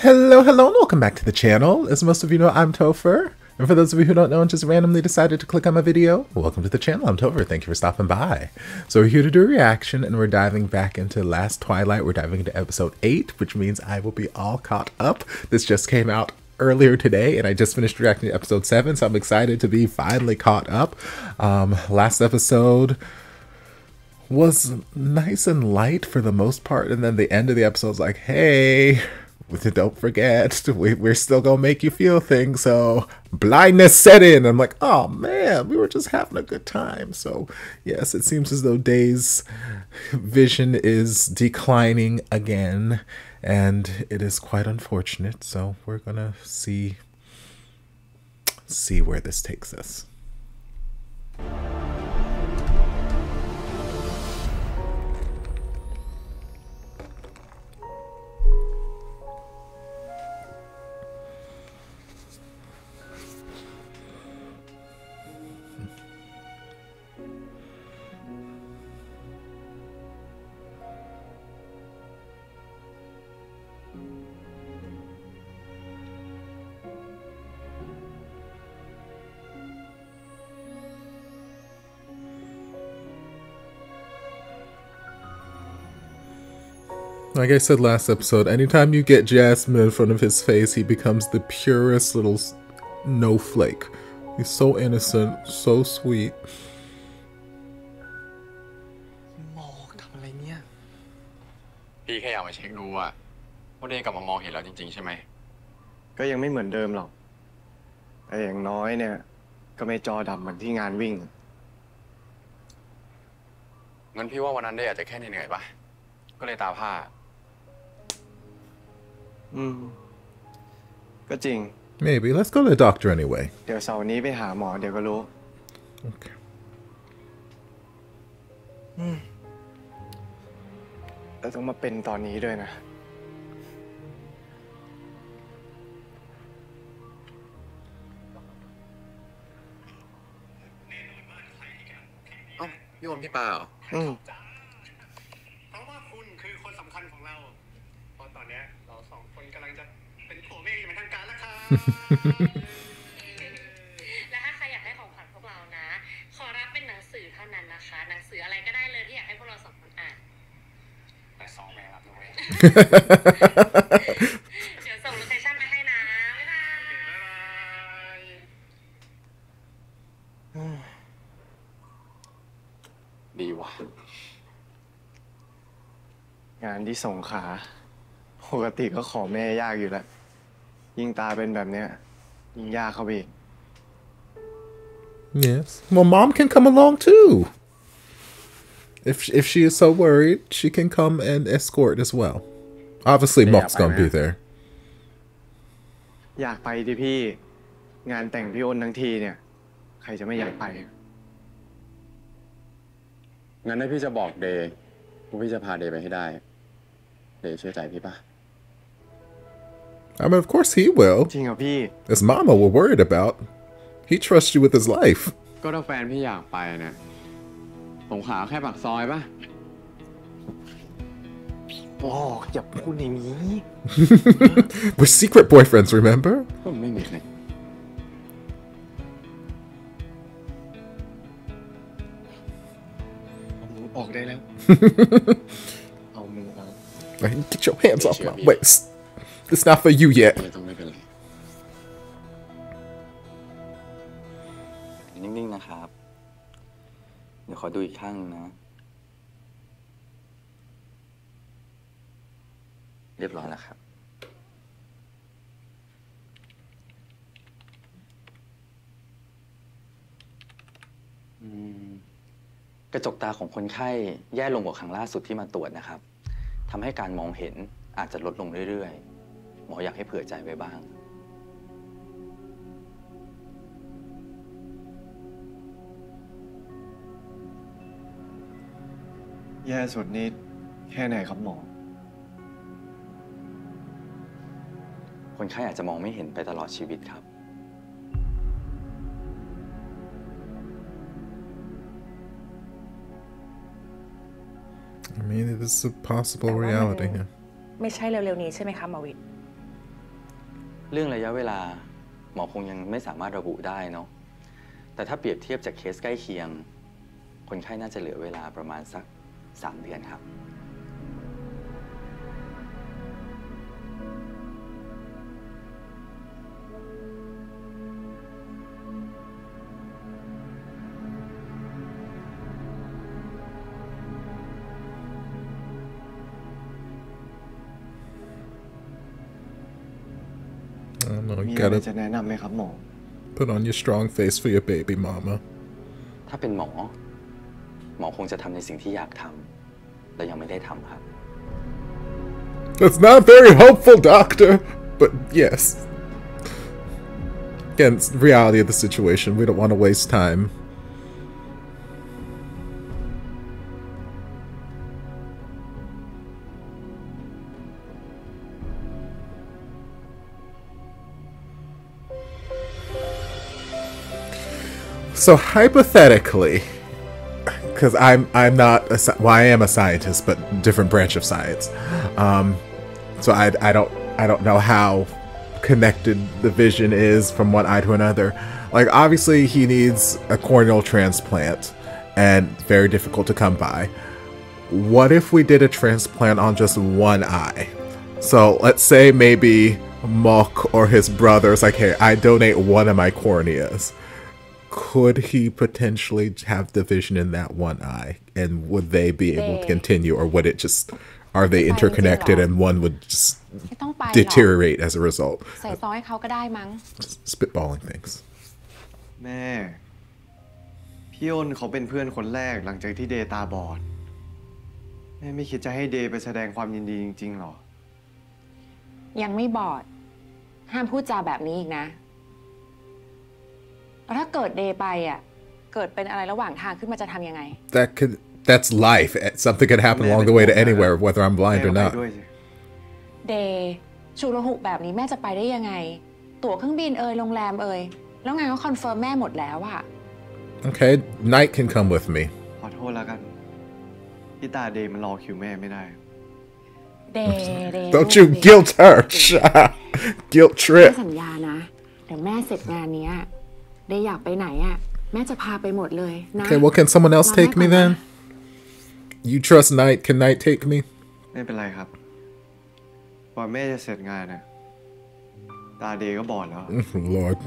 Hello, hello, and welcome back to the channel. As most of you know, I'm Topher. And for those of you who don't know and just randomly decided to click on my video, welcome to the channel. I'm Topher. Thank you for stopping by. So we're here to do a reaction, and we're diving back into last Twilight. We're diving into episode 8, which means I will be all caught up. This just came out earlier today, and I just finished reacting to episode 7, so I'm excited to be finally caught up. Last episode was nice and light for the most part, and then the end of the episode was like, hey, don't forget, we're still gonna make you feel things, so blindness set in. I'm like, oh man, we were just having a good time. So yes, it seems as though Day's vision is declining again, and it is quite unfortunate. So we're gonna see where this takes us. Like I said last episode, anytime you get Jasmine in front of his face, he becomes the purest little snowflake. He's so innocent, so sweet. มองทำอะไรเนี่ยพี่แค่อยากมาเช็คดูอะว่าเดย์กลับมามองเห็นแล้วจริงๆใช่ไหมก็ยังไม่เหมือนเดิมหรอกแต่อย่างน้อยเนี่ยก็ไม่จอดำเหมือนที่งานวิ่งงั้นพี่ว่าวันนั้นเดย์อาจจะแค่เหนื่อยๆป่ะก็เลยตาผ้าก็จริง Maybe. Let's go to the doctor anyway. เดี๋ยวเสาร์นี้ไปหาหมอเดี๋ยวก็รู้ Okay. แต่ต้องมาเป็นตอนนี้ด้วยนะเอ้าพี่วันพี่ปาเหรอเพราะว่าคุณคือคนสำคัญของเราเพราะตอนนี้เราสองคนกำลังจะเป็นผัวเมียอย่างเป็นทางการแล้วครับ และถ้าใครอยากให้ของขวัญพวกเรานะขอรับเป็นหนังสือเท่านั้นนะคะหนังสืออะไรก็ได้เลยที่อยากให้พวกเราสองคนอ่านแต่สองแม่รับด้วย เดี๋ยวส่งโลเคชั่นไปให้นะบ๊ายบายดีว่ะงานที่ส่งขาปกติก็ขอแม่ยากอยู่แล้วยิ่งตาเป็นแบบเนี้ยยิ่งยากเข้าไปอีก Yes. Well, mom can come along too. If she is so worried, she can come and escort as well. Obviously, mom's gonna be there. อยากไปดิพี่งานแต่งพี่อ้นทั้งทีเนี่ยใครจะไม่อยากไปงั้นถ้าพี่จะบอกเดย์พี่จะพาเดย์ไปให้ได้เดย์เชื่อใจพี่ปะ I mean, of course he will. จริงเหรอพี่ As Mama we're worried about. He trusts you with his life. ก็ถ้าแฟนพี่อยากไปเนี่ยผมขาแค่ปากซอยปะโอ้อย่าพูดอย่างนี้ We're secret boyfriends, remember? ก็ไม่มีใครเอามือออกได้แล้วเอามือออก Get your hands off my waist. It's not for you yet. ไม่เป็นไรนิ่งๆนะครับเดี๋ยวขอดูอีกข้างนะเรียบร้อยแล้วครับกระจกตาของคนไข้แย่ลงกว่าครั้งล่าสุดที่มาตรวจนะครับทำให้การมองเห็นอาจจะลดลงเรื่อยๆหมออยากให้เผื่อใจไว้บ้างแย่สุดนี้แค่ไหนครับหมอคนไข้อาจจะมองไม่เห็นไปตลอดชีวิตครับ I mean, it is a possible reality here. ไม่ใช่เร็วๆนี้ใช่ไหมคะหมอวิทย์ เรื่องระยะเวลาหมอคงยังไม่สามารถระบุได้เนาะแต่ถ้าเปรียบเทียบจากเคสใกล้เคียงคนไข้น่าจะเหลือเวลาประมาณสัก3 เดือนครับ I don't know. มี You อะไร gotta จะแนะนำไหมครับหมอ put on your strong face for your baby mama. ถ้าเป็นหมอคงจะทำในสิ่งที่อยากทำแต่ยังไม่ได้ทำครับ That's not very hopeful, doctor. But yes. Again, it's the reality of the situation. We don't want to waste time. So hypothetically, because I'm not I am a scientist, but different branch of science. So I don't know how connected the vision is from one eye to another. Like obviously he needs a corneal transplant, and very difficult to come by. What if we did a transplant on just one eye? So let's say maybe Mok or his brother's like, hey, I donate one of my corneas. Could he potentially have the vision in that one eye, and would they be able to continue, or would it just, are they interconnected and one would just deteriorate as a result? ใส่ซอยเขาก็ได้มั้ง Just spitballing things. แม่พี่อ้นเขาเป็นเพื่อนคนแรกหลังจากที่เดย์ตาบอดแม่ไม่คิดจะให้เดย์ไปแสดงความยินดีจริงๆหรอ ยังไม่บอดห้ามพูดจาแบบนี้อีกนะแล้วถ้าเกิดเดย์ไปอ่ะเกิดเป็นอะไรระหว่างทางขึ้นมาจะทำยังไง That's life. Something could happen along the way to anywhere, whether I'm blind or not. เดย์ฉุกละหุกแบบนี้แม่จะไปได้ยังไงตั๋วเครื่องบินโรงแรมแล้วไงก็คอนเฟิร์มแม่หมดแล้วอะ Okay, Knight can come with me. ขอโทษแล้วกันพี่ตาเดย์มันรอคิวแม่ไม่ได้ เดย์ Don't you guilt her. Guilt แม่ trip. สัญญานะเดี๋ยวแม่เสร็จงานนี้เดย์อยากไปไหนอะแม่จะพาไปหมดเลยนะ Okay, well, can someone else take me then? You trust Knight? Can Knight take me? ไม่เป็นไรครับกว่าแม่จะเสร็จงานน่ะตาเดย์ก็บอดแล้ว Lord,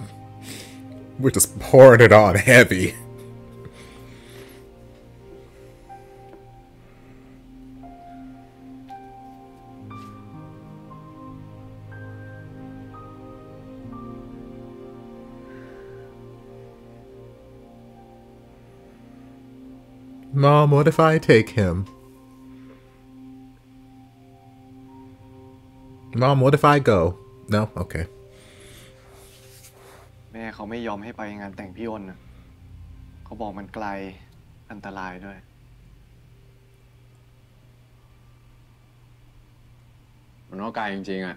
we're just pouring it on heavy. Mom, what if I take him? Mom, what if I go? No? Okay. แม่เขาไม่ยอมให้ไปงานแต่งพี่อ้นนะเขาบอกมันไกลอันตรายด้วยมันก็ไกลจริงๆอะ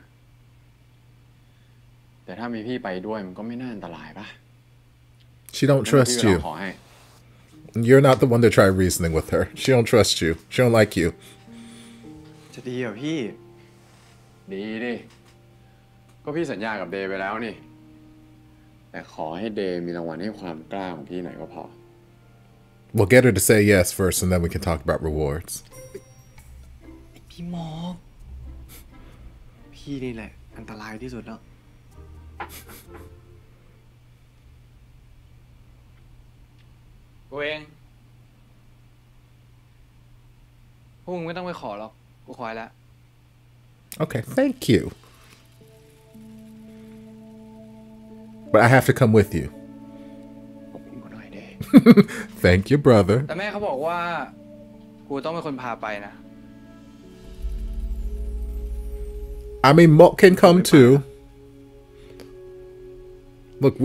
แต่ถ้ามีพี่ไปด้วยมันก็ไม่น่าอันตรายปะ She don't trust you. You're not the one to try reasoning with her. She don't trust you. She don't like you. จะดีเหรอพี่ดีดิก็พี่สัญญากับเดย์ไปแล้วนี่แต่ขอให้เดย์มีรางวัลให้ความกล้าของพี่หน่อยก็พอ We'll get her to say yes first, and then we can talk about rewards. พี่หมอพี่นี่แหละอันตรายที่สุดแล้วกูเองพวกมึงไม่ต้องไปขอหรอกกูขอแล้ว Okay, thank you. But I have to come with you. Thank you, brother. แต่แม่เขาบอกว่ากูต้องเป็นคนพาไปนะ I mean, Mok can come too. Look,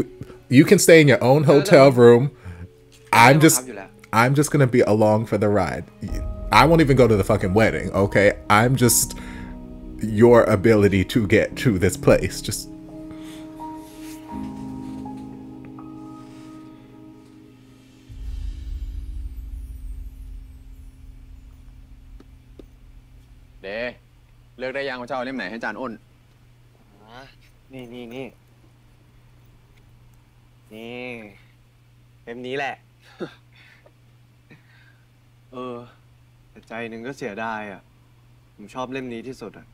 you can stay in your own hotel room. I'm just gonna be along for the ride. I won't even go to the fucking wedding, okay? I'm just your ability to get to this place. Justเดย์เลือกได้ยังว่าจะเอาเล่มไหนให้จานอ้น นี่เล่มนี้แหละ แต่ใจหนึ่งก็เสียดายอ่ะผมชอบเล่มนี้ที่สุดอ่ะ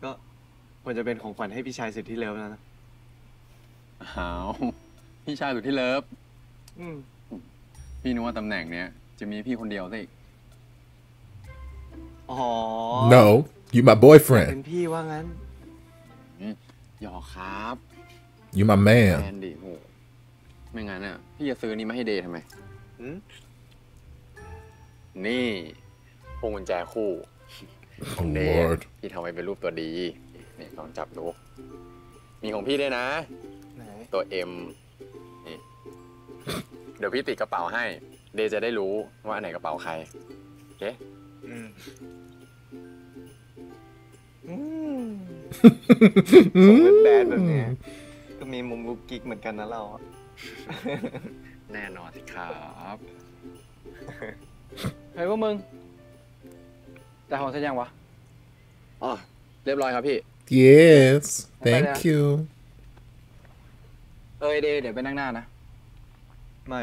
ก็ควรจะเป็นของขวัญให้พี่ชายสุดที่เลิฟแล้วนะอ้าวพี่ชายสุดที่เลิฟพี่นึกว่าตำแหน่งเนี้ยจะมีพี่คนเดียวสิอ๋อ No, you my เป็น boyfriend. พี่ว่างั้น หยอกครับ You my แฟ man. นดิโหไม่งั้นอ่ะพี่จะซื้อนี้มาให้เดย์ทำไมนี่พวงกุญแจคู่ข Oh องเดย์ Lord. พี่ทำไว้เป็นรูปตัวดีนี่ลองจับดูมีของพี่ด้วยนะ ไหน ตัว M นี่เดี๋ยวพี่ติดกระเป๋าให้เดย์จะได้รู้ว่าอันไหนกระเป๋าใครโอเคส่งเป็นแบดแบบนี้ก็มีมุมกุ๊กกิ๊กเหมือนกันนะเรา แน่นอนสิครับ เฮ้ยพวกมึงจ่ายของเสร็จยังวะ อ๋อเรียบร้อยครับพี่ Yes, thank you. เดี๋ยวไปนั่งหน้านะ ไม่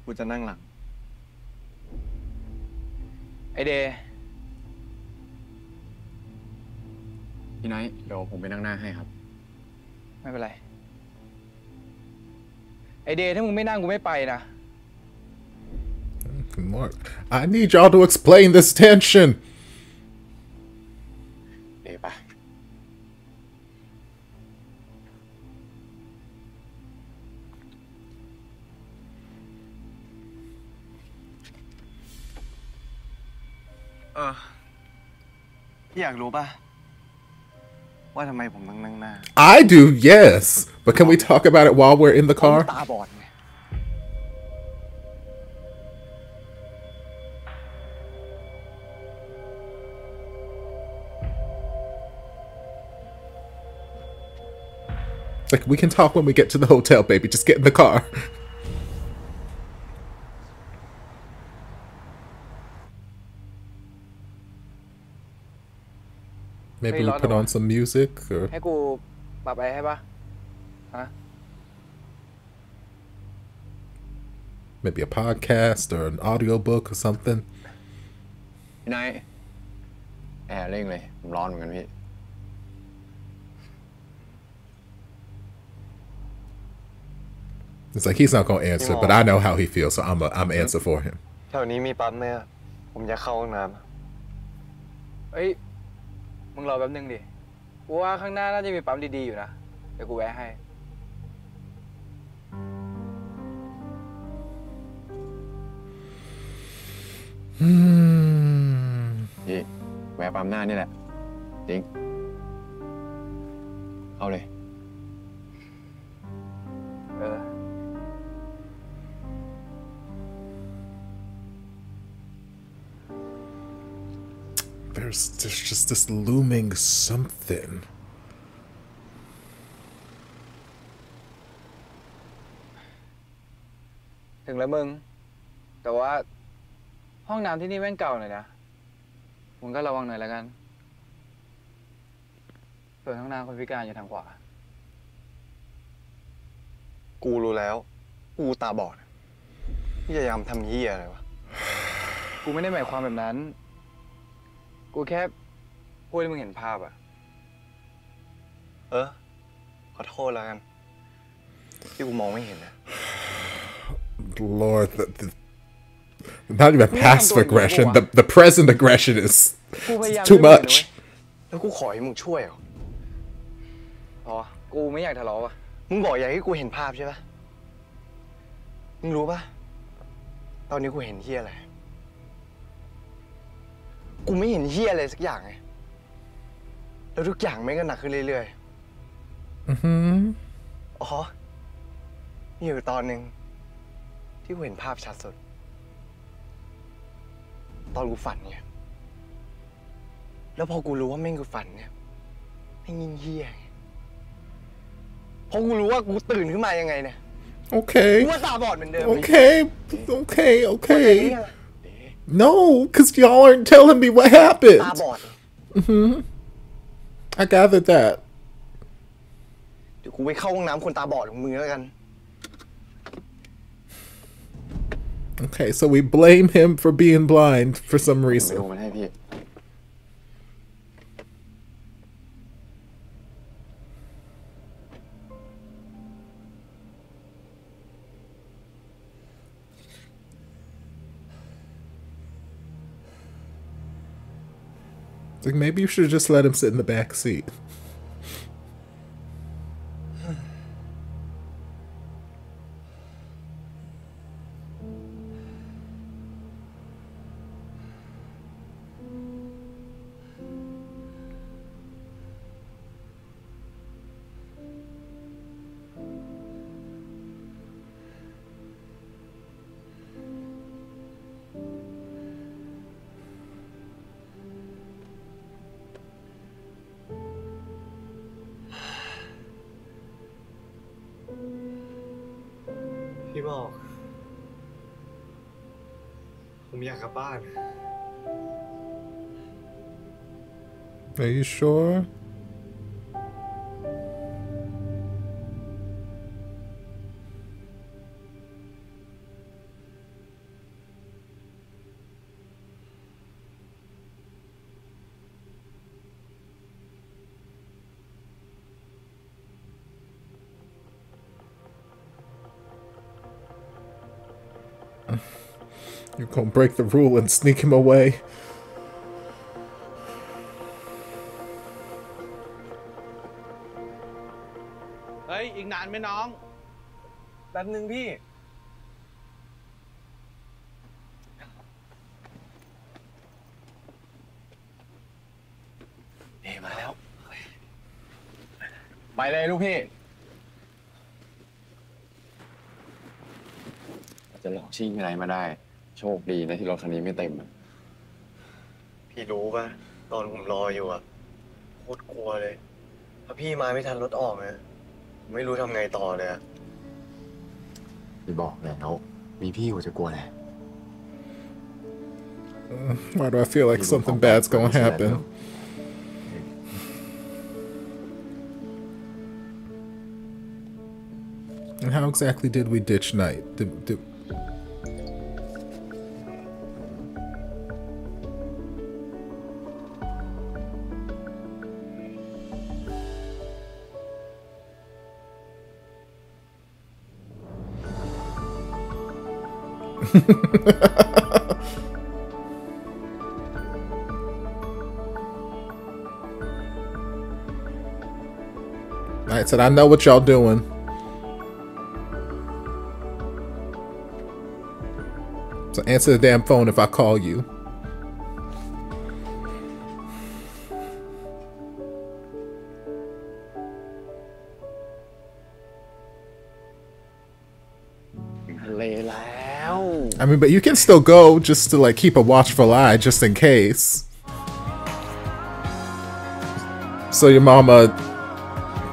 กูจะนั่งหลัง ไอเดย์ พี่ไนท์เดี๋ยวผมไปนั่งหน้าให้ครับ ไม่เป็นไร ไอเดย์ถ้ามึงไม่นั่งกูไม่ไปนะ Mark, I need y'all to explain this tension. เดี๋ยวไปพี่อยากรู้ป่ะว่าทำไมผมต้องนั่งหน้า I do, yes. But can we talk about it while we're in the car? ตาบอดไง Like, we can talk when we get to the hotel, baby. Just get in the car. Maybe we put on some music, or ให้กูปรับอะไรให้ปะฮะ maybe a podcast or an audiobook or something. พี่ไนท์แอร์เร่งเลยผมร้อนเหมือนกันพี่ It's like he's not gonna answer, but I know how he feels, so I'm answer for him. แถวนี้มีปั๊มไหมอะผมอยากเข้าห้องน้ำ เฮ้ย มึงรอแป๊บนึงดิ กูว่าข้างหน้าน่าจะมีปั๊มดีๆอยู่นะ เดี๋ยวกูแวะให้ พี่แวะปั๊มหน้านี่แหละจริงเอาเลย เออ There's just this looming something. ถึงแล้วมึง แต่ว่าห้องน้ำที่นี่แม่งเก่าหน่อยนะ มึงก็ระวังหน่อยแล้วกัน ส่วนห้องน้ำคนพิการอยู่ทางขวา กูรู้แล้ว กูตาบอดพี่พยายามทำเหี้ยอะไรวะ กูไม่ได้หมายความแบบนั้น กูแค่พูดให้มึงเห็นภาพอะ ขอโทษแล้วกัน ที่กูมองไม่เห็นนะ Lord, not even passive aggression. The present aggression is กูพยายาม too ช่วยมึงอยู่นะ much. แล้วกูขอให้มึงช่วยเหรอ อ๋อ กูไม่อยากทะเลาะว่ะ มึงบอกอยากให้กูเห็นภาพใช่ปะมึงรู้ปะตอนนี้กูเห็นเหี้ยอะไร กูไม่เห็นเหี้ยอะไรสักอย่างไง แล้วทุกอย่างแม่งก็หนักขึ้นเรื่อยๆ อ๋อ มีอยู่ตอนหนึ่งที่กูเห็นภาพชัดสุด ตอนกูฝันเนี่ย แล้วพอกูรู้ว่าแม่งกูฝันเนี่ยแม่งยิ่งเหี้ยไงพอกูรู้ว่ากูตื่นขึ้นมายังไงเนี่ย Okay. กูว่าตาบอดเหมือนเดิม Okay. No, because y'all aren't telling me what happened. ตาบอด I gathered that. เดี๋ยวกูไปเข้าห้องน้ำคนตาบอดของมึงแล้วกัน Okay, so we blame him for being blind for some ไป reason. ดูมันให้พี่ It's like maybe you should just let him sit in the back seat.พี่บอกผมอยากกลับบ้าน Are you sure? You're gonna break the rule and sneak him away. เฮ้ย อีกนานไหมน้อง แป๊บนึงพี่มาแล้ว ไปเลยลูกพี่ จะหลอกชิ่งอะไรมาได้ โชคดีนะที่รถคันนี้ไม่เต็ม พี่รู้ป่ะตอนผมรออยู่อะโคตรกลัวเลย ถ้าพี่มาไม่ทันรถออกนะไม่รู้ทำไงต่อเลยอะ พี่บอกแล้วมีพี่อยู่จะกลัวแหละ Why do I feel like something bad's gonna happen? And how exactly did we ditch Night? Did Alright, so I know what y'all doing. So answer the damn phone if I call you. I mean, but you can still go just to like keep a watchful eye just in case. So your mama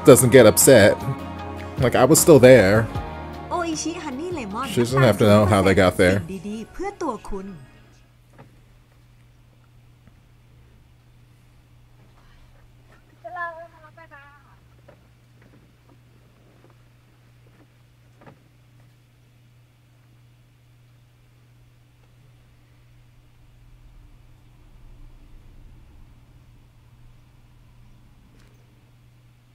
doesn't get upset. Like, I was still there. She doesn't have to know how they got there.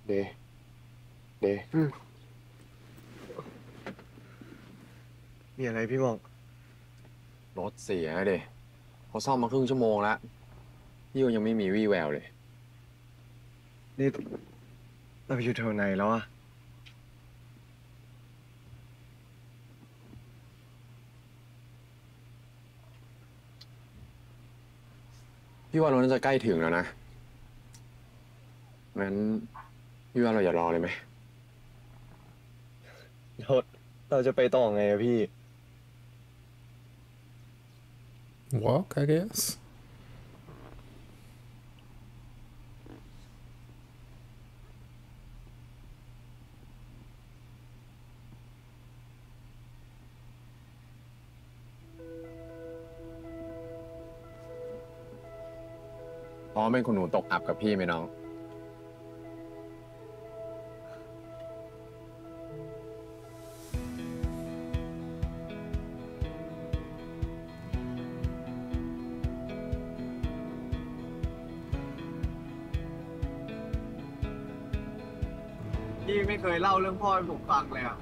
เดมีอะไรพี่หมอก รถเสียเดเขาซ่อมมาครึ่งชั่วโมงแล้วพี่ยังไม่มีวี่แววเลย นี่เราไปอยู่แถวไหนแล้วอะ พี่ว่าเราน่าจะใกล้ถึงแล้วนะงั้นพี่ว่าเราอย่ารอเลยไหม เราจะไปต่อไงอะพี่ Walk, I guess. พร้อมเป็นคุณหนูตกอับกับพี่ไหมน้อง พี่ไม่เคยเล่าเรื่องพ่อให้ผมฟังเลยอ่ะ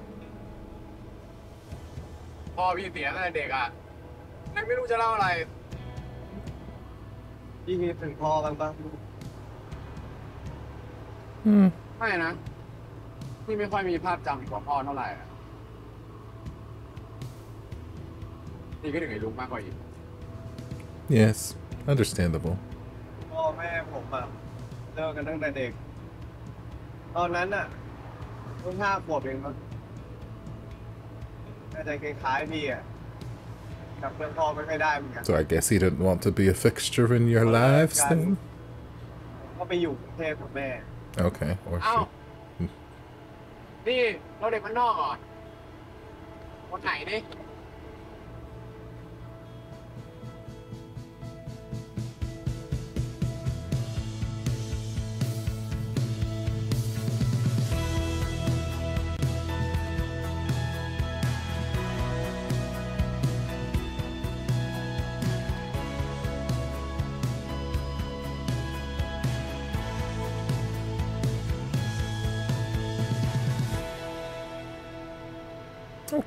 พ่อพี่เสียตั้งแต่เด็กอ่ะไม่รู้จะเล่าอะไรพี่คิดถึงพ่อบ้างปะไม่นะพี่ไม่ค่อยมีภาพจำของพ่อเท่าไหร่อ่ะพี่ก็ถึงไอ้ลุงมากกว่าอีก Yes, understandable. พ่อแม่ผมอะเลิกกันตั้งแต่เด็กตอนนั้นอะเพิ่ง5 ขวบเองมั้งน่าจะคล้ายๆพี่อะกับเพื่อนพ่อไม่ค่อยได้เหมือนกัน So I guess he didn't want to be a fixture in your lives then? ก็ไปอยู่กรุงเทพกับแม่ Okay, or เอ้า she. นี่เราเด็กมันนอกเหรอคนไหนนี่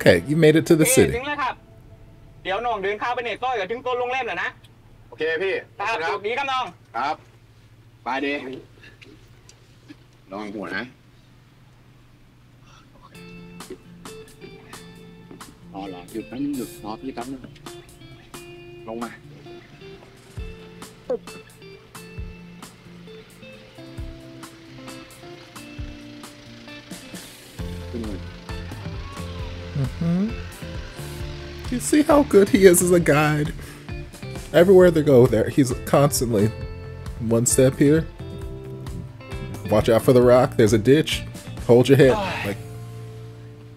Okay, you made it to the ถึ city. งแล้วครับเดี๋ยวน้องเดินข้าวไปเน็ตต้อยกับถึงต้นโรงแรมแล้วนะ โอเคพี่ ครับโชคดีครับน้อง ครับไปดีระวังหัวนะรอหยุดนะหยุดรอพี่แป๊บนึงลงมาขึ้นมา You see how good he is as a guide? Everywhere they go, he's constantly one step here. Watch out for the rock. There's a ditch. Hold your head. Like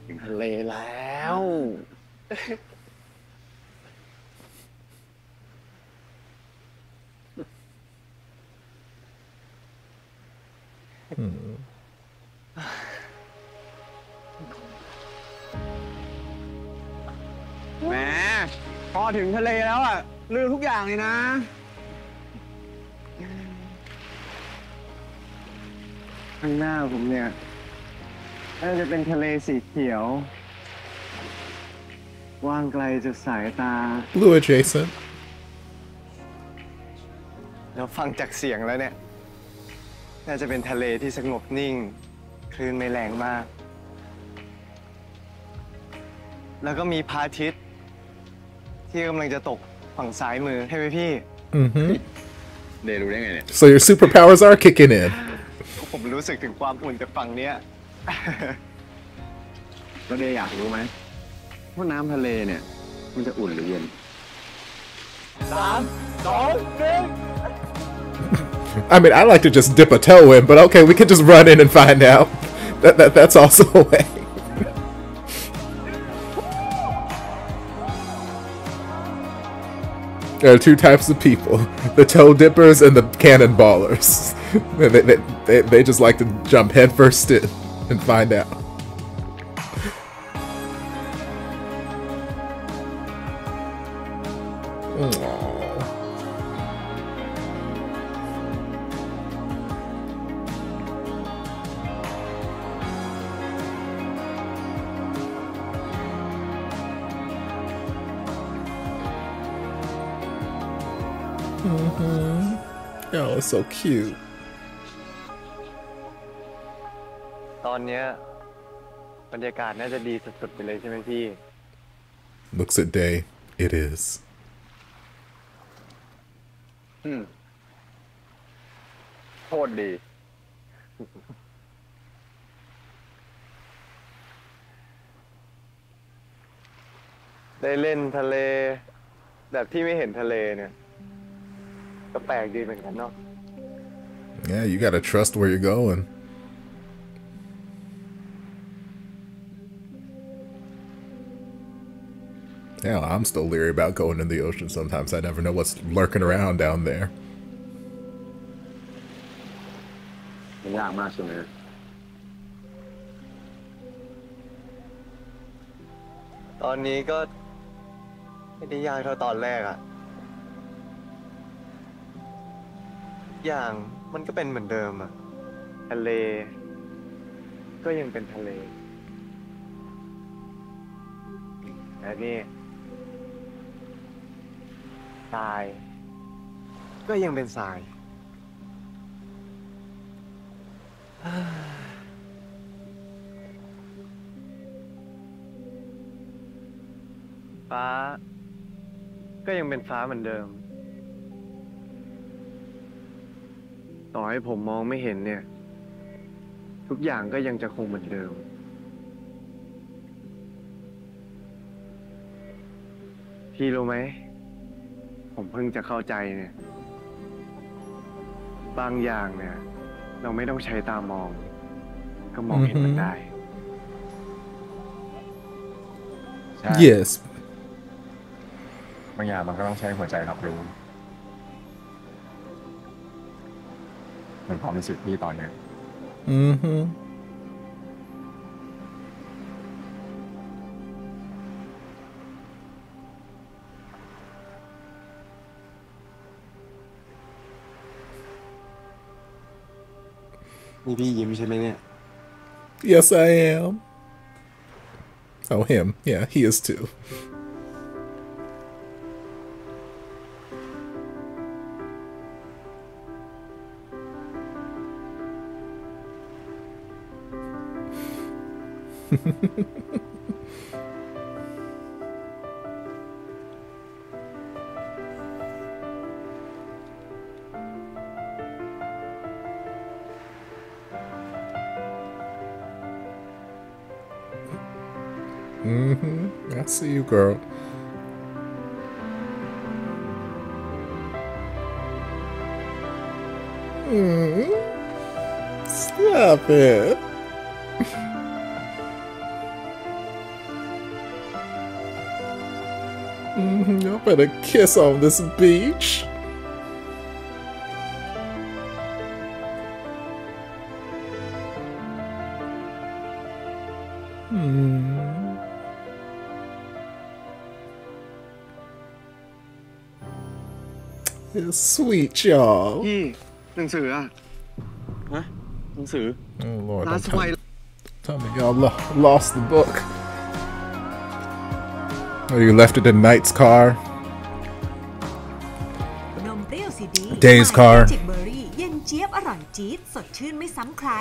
ถึงทะเลแล้ว แหมพอถึงทะเลแล้วอ่ะลืมทุกอย่างเลยนะข้างหน้าผมเนี่ยน่าจะเป็นทะเลสีเขียวว่างไกลจากสายตา blue adjacent. แล้วฟังจากเสียงแล้วเนี่ยน่าจะเป็นทะเลที่สงบนิ่งคลื่นไม่แรงมากแล้วก็มีพระอาทิตย์ที่กำลังจะตกฝั่งซ้ายมือใช่ไหมพี่ เดรู้ได้ไงเนี่ย So your superpowers are kicking in. ผมรู้สึกถึงความอุ่นจากฝั่งเนี้ยแล้วเดอยากรู้ไหมว่าน้ำทะเลเนี่ยมันจะอุ่นหรือเย็น 3 2 1 I mean, I like to just dip a toe in, but okay, we can just run in and find out. That's also a way. There are two types of people: the toe dippers and the cannonballers. They just like to jump headfirst in and find out. Oh, it's so cute. ตอนเนี้ยบรรยากาศน่าจะดีสุดๆไปเลยใช่ไหมพี่ Looks at day. It is. โคตรดี ได้เล่นทะเลแบบที่ไม่เห็นทะเลเนี่ยก็แปลกดีเหมือนกันเนาะ Yeah, you gotta trust where you're going. Hell, I'm still leery about going in the ocean sometimes. I never know what's lurking around down there. มันยากมากใช่ไหมตอนนี้ก็ไม่ได้ยากเท่าตอนแรกอะอย่างมันก็เป็นเหมือนเดิมอะทะเล ก็ยังเป็นทะเลแต่นี่ทรายก็ยังเป็นทรายฟ้าก็ยังเป็นฟ้าเหมือนเดิมต่อให้ผมมองไม่เห็นเนี่ยทุกอย่างก็ยังจะคงเหมือนเดิมพี่รู้ไหมผมเพิ่งจะเข้าใจเนี่ยบางอย่างเนี่ยเราไม่ต้องใช้ตามองก็มองเห็นมันได้ Yes บางอย่างมันก็ต้องใช้หัวใจรับรู้เหมือนความรู้สึกพี่ตอนเนี้ยนี่พี่ยิ้มใช่ไหมเนี่ย Yes I am Oh him yeah he is too I see you, girl. Stop it. Y'all better kiss on this beach. It's sweet, y'all. พี่หนังสืออะฮะหนังสือ Oh Lord, That's don't why tell me y'all lost the book. Oh, you left it in Knight's car. นมเปรี้ยวซีดี Days car. จิกเบอร์รี่เย็นเจี๊ยบอร่อยจี๊ดสดชื่นไม่ซ้ำใคร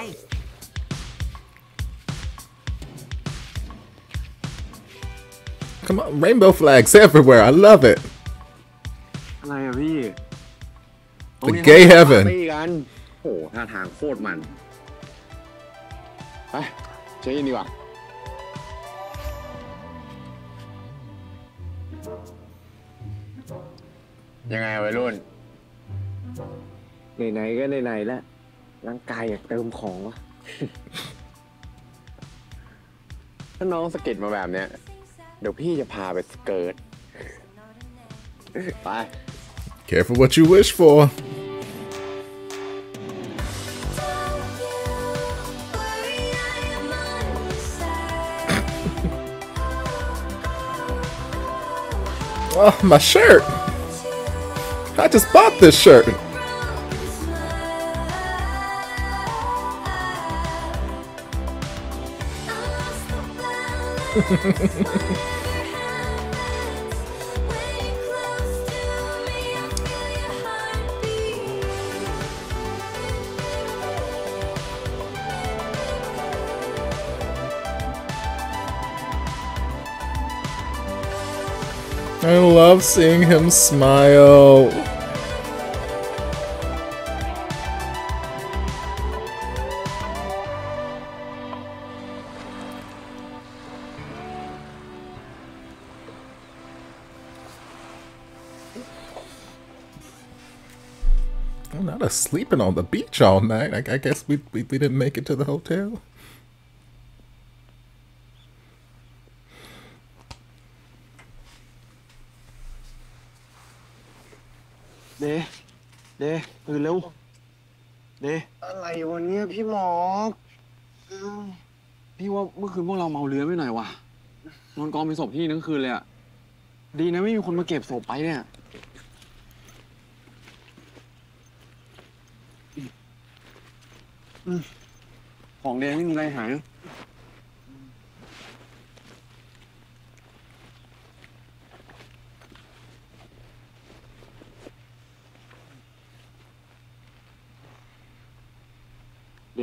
Come on, rainbow flags everywhere. I love it. อะไรอะพี่ The gay heaven. ตีกันโหท่าทางโคตรมันไปเช็คอินดีกว่ายังไงวัยรุ่น ไหนๆก็ไหนๆแล้วร่างกายอยากเติมของวะ ถ้าน้องสะกิดมาแบบเนี้ยเดี๋ยวพี่จะพาไปสเกิร์ตไป Careful what you wish for. Oh, my shirt. I just bought this shirt. I love seeing him smile. I'm not sleeping on the beach all night. I guess we didn't make it to the hotel. Đêตื่นเร็วเดอะไรวันนี้พี่หมอกพี่ว่าเมื่อคืนพวกเราเมาเรือไปหน่อยวะนอนกองเป็นศพที่ทั้งคืนเลยอะดีนะไม่มีคนมาเก็บศพไปเนี่ยของเดไม่มีอะไรหาย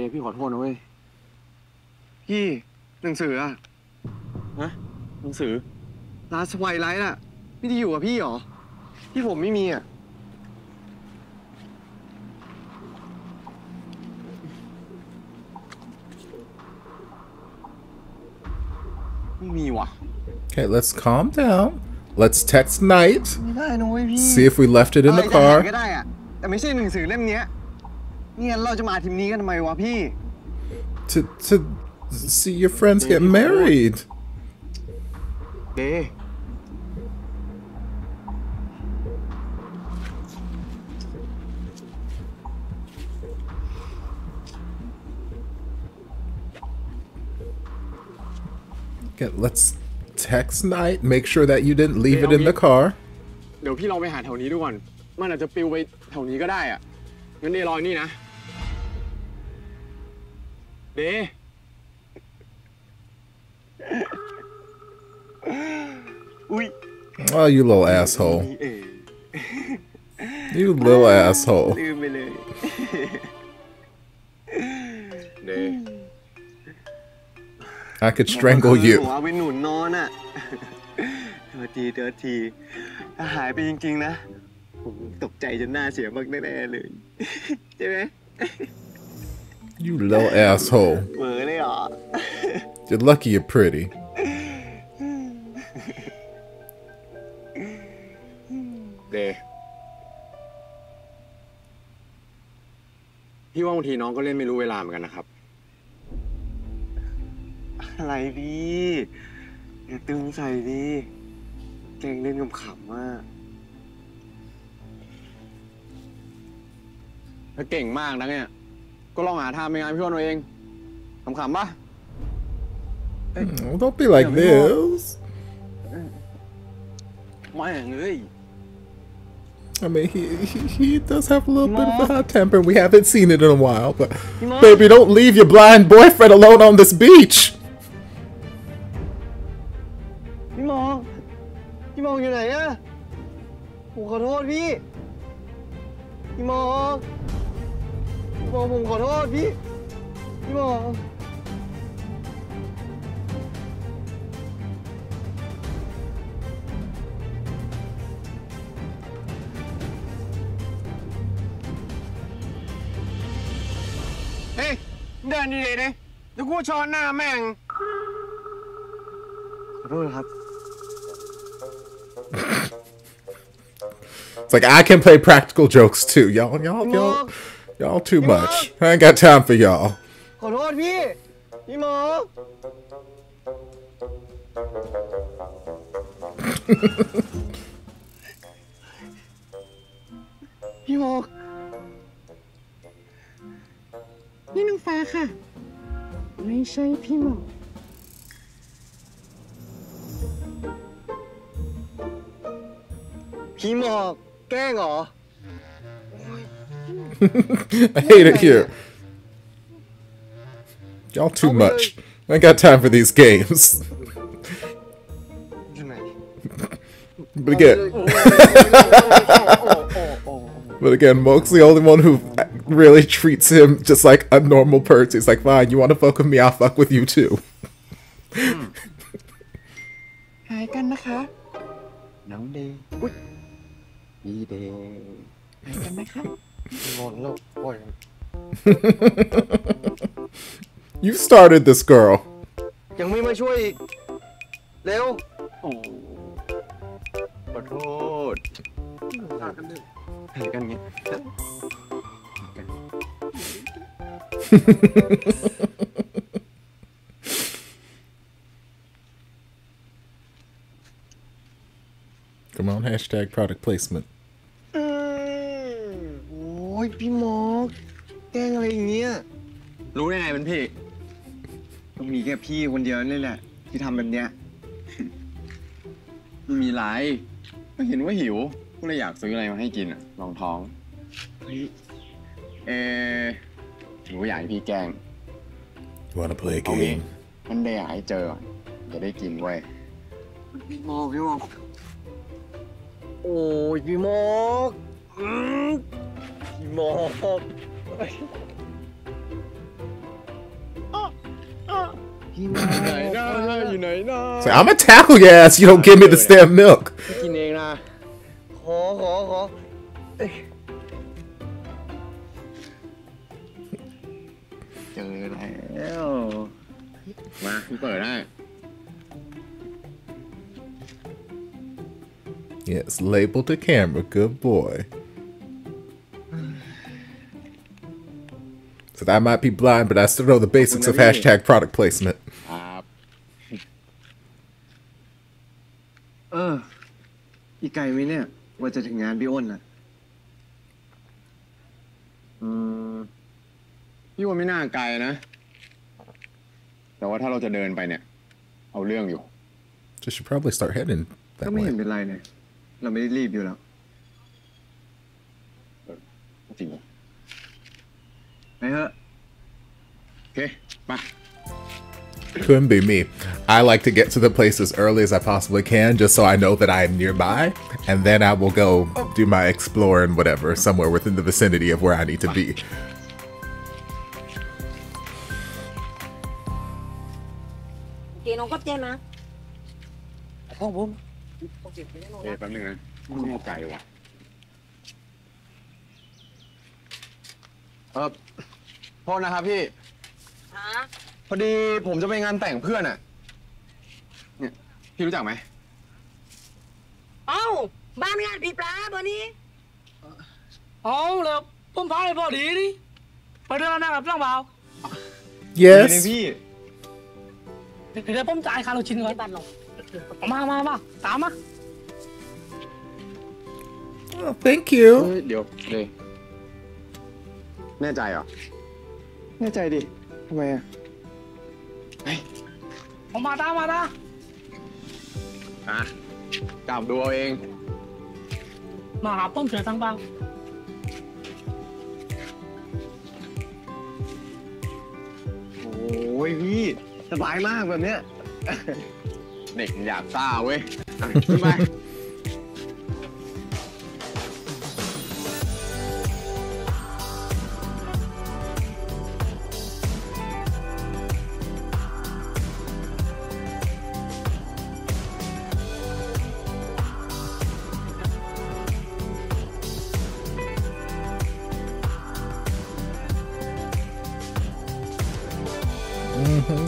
ย์พี่ขอโทษนะเว้ยพี่หนังสืออะฮะหนังสือลาสไวไลท์อะพี่ที่อยู่กับพี่หรอที่ผมไม่มีอะไม่มีว่ะ Okay, let's calm down. Let's text Knight. ไม่ได้นะเว้ยพี่ See if we left it in the ก็ car. ได้อะแต่ไม่ใช่หนังสือเล่มนี้เนี่ยเราจะมาทีมนี้กันทำไมวะพี่ To see your friends get married. เดย์ Okay, let's text Knight. Make sure that you didn't leave it in the car. เดี๋ยวพี่ลองไปหาแถวนี้ดูก่อนมันอาจจะปลิวไปแถวนี้ก็ได้อะงั้นเดย์รอนี่นะเดย์ อุ้ย Oh, you little asshole. You little asshole. ลืมไปเลยเดย์ I could strangle หนู you. เอาไปหนุนนอนอะเธอทีถ้าหายไปจริงๆนะผมตกใจจนหน้าเสียมากแน่ๆเลยใช่ไหม You little asshole. เหม่อเลยเหรอ You're lucky you're pretty. เดย์พี่ว่าบางทีน้องก็เล่นไม่รู้เวลาเหมือนกันนะครับอะไรพี่อย่าตึงใส่ดิแกล้งเล่นขำๆมากถ้าเก่งมากนะเนี่ยก็ลองหาทางเป็นไงพี่อ้นเอาเองขำๆปะ Oh, don't be like this. ไม่เอ้ย I mean, he does have a little bit of a hot temper. We haven't seen it in a while, but baby, don't leave your blind boyfriend alone on this beach. พี่มองอยู่ไหนอะผมขอโทษพี่มองผมขอโทษพี่มองเฮ้ยเดินดีๆดิเดี๋ยวกูช้อนหน้าแม่งขอโทษครับ It's like I can play practical jokes too. Y'all too much. I ain't got time for y'all. ขอโทษพี่หมอพี่หมอนี่น้องฟ้าค่ะไม่ใช่พี่หมอพี่หมอแกล้งเหรอ I hate it here. Y'all too much. I ain't got time for these games. But again, Moke's the only one who really treats him just like a normal person. He's like, fine, you want to fuck with me, I'll fuck with you too. หายกันนะคะน้องเดย์พี่เดย์หายกันนะคะงอนแล้วปล่อย You started this, girl. ยังไม่มาช่วยอีกเร็วโอ้ขอโทษหายกันเงี้ย Come on, hashtag product placement. โอ้ยพี่หมอแกล้งอะไรอย่างเงี้ยรู้ได้ไงเป็นพี่ต้องมีแค่พี่คนเดียวนี่แหละที่ทำแบบเนี้ยไม่มีไรก็เห็นว่าหิวก็เลยอยากซื้ออะไรมาให้กินอ่ะรองท้องหนูอยากให้พี่แกล้ง You wanna play a เอางี้ game? มันได้อยากให้เจอก่อนจะได้กินเว้ยพี่หมอกโอ้ยพี่หมอกพี่หมอก ไหนนะอยู่ไหนนะ So I'm gonna tackle your ass. You don't give me the damn milk. กินเองนะขอเจอแล้วมาพี่เปิดได้ Yes, label to camera. Good boy. So I might be blind, but I still know the basics of hashtag product placement. ครับอีกไกลไหมเนี่ยว่าจะถึงงานพี่อ้นน่ะพี่ว่าไม่น่าไกลนะแต่ว่าถ้าเราจะเดินไปเนี่ยเอาเรื่องอยู่ So should probably start heading ก็ that ไม่เห็น way. เป็นไรเนี่ยเราไม่ได้รีบอยู่แล้วจริงไปเถอะโอเคมา Couldn't be me. I like to get to the place as early as I possibly can, just so I know that I am nearby, and then I will go do my explore and whatever somewhere within the vicinity of where I need to be. เจน้องก็เจนะพ่อผม แป๊บนึงนะไม่แน่ใจว่ะโทษนะครับพี่พอดีผมจะไปงานแต่งเพื่อนอ่ะเนี่ยพี่รู้จักไหม เอ้าบ้านงานพี่ปลาบ่นี้ เอาแล้วผมพาไปพอดีดิไปเดินนั่งกับเรื่องเปล่า Yes. พี่ เดี๋ยวผมจ่ายค่ารถชิ้นก่อน บ้านเรา มาตามมา Oh, thank you. เดี๋ยวเลยแน่ใจเหรอแน่ใจดิทำไมอ่ะ ผมมาตาม จับดูเอาเอง มาหาผมเสียตังค์เปล่า โอ้ยพี่สบายมากแบบเนี้ยเด็กอยากซ่าเว้ยขึ้นไป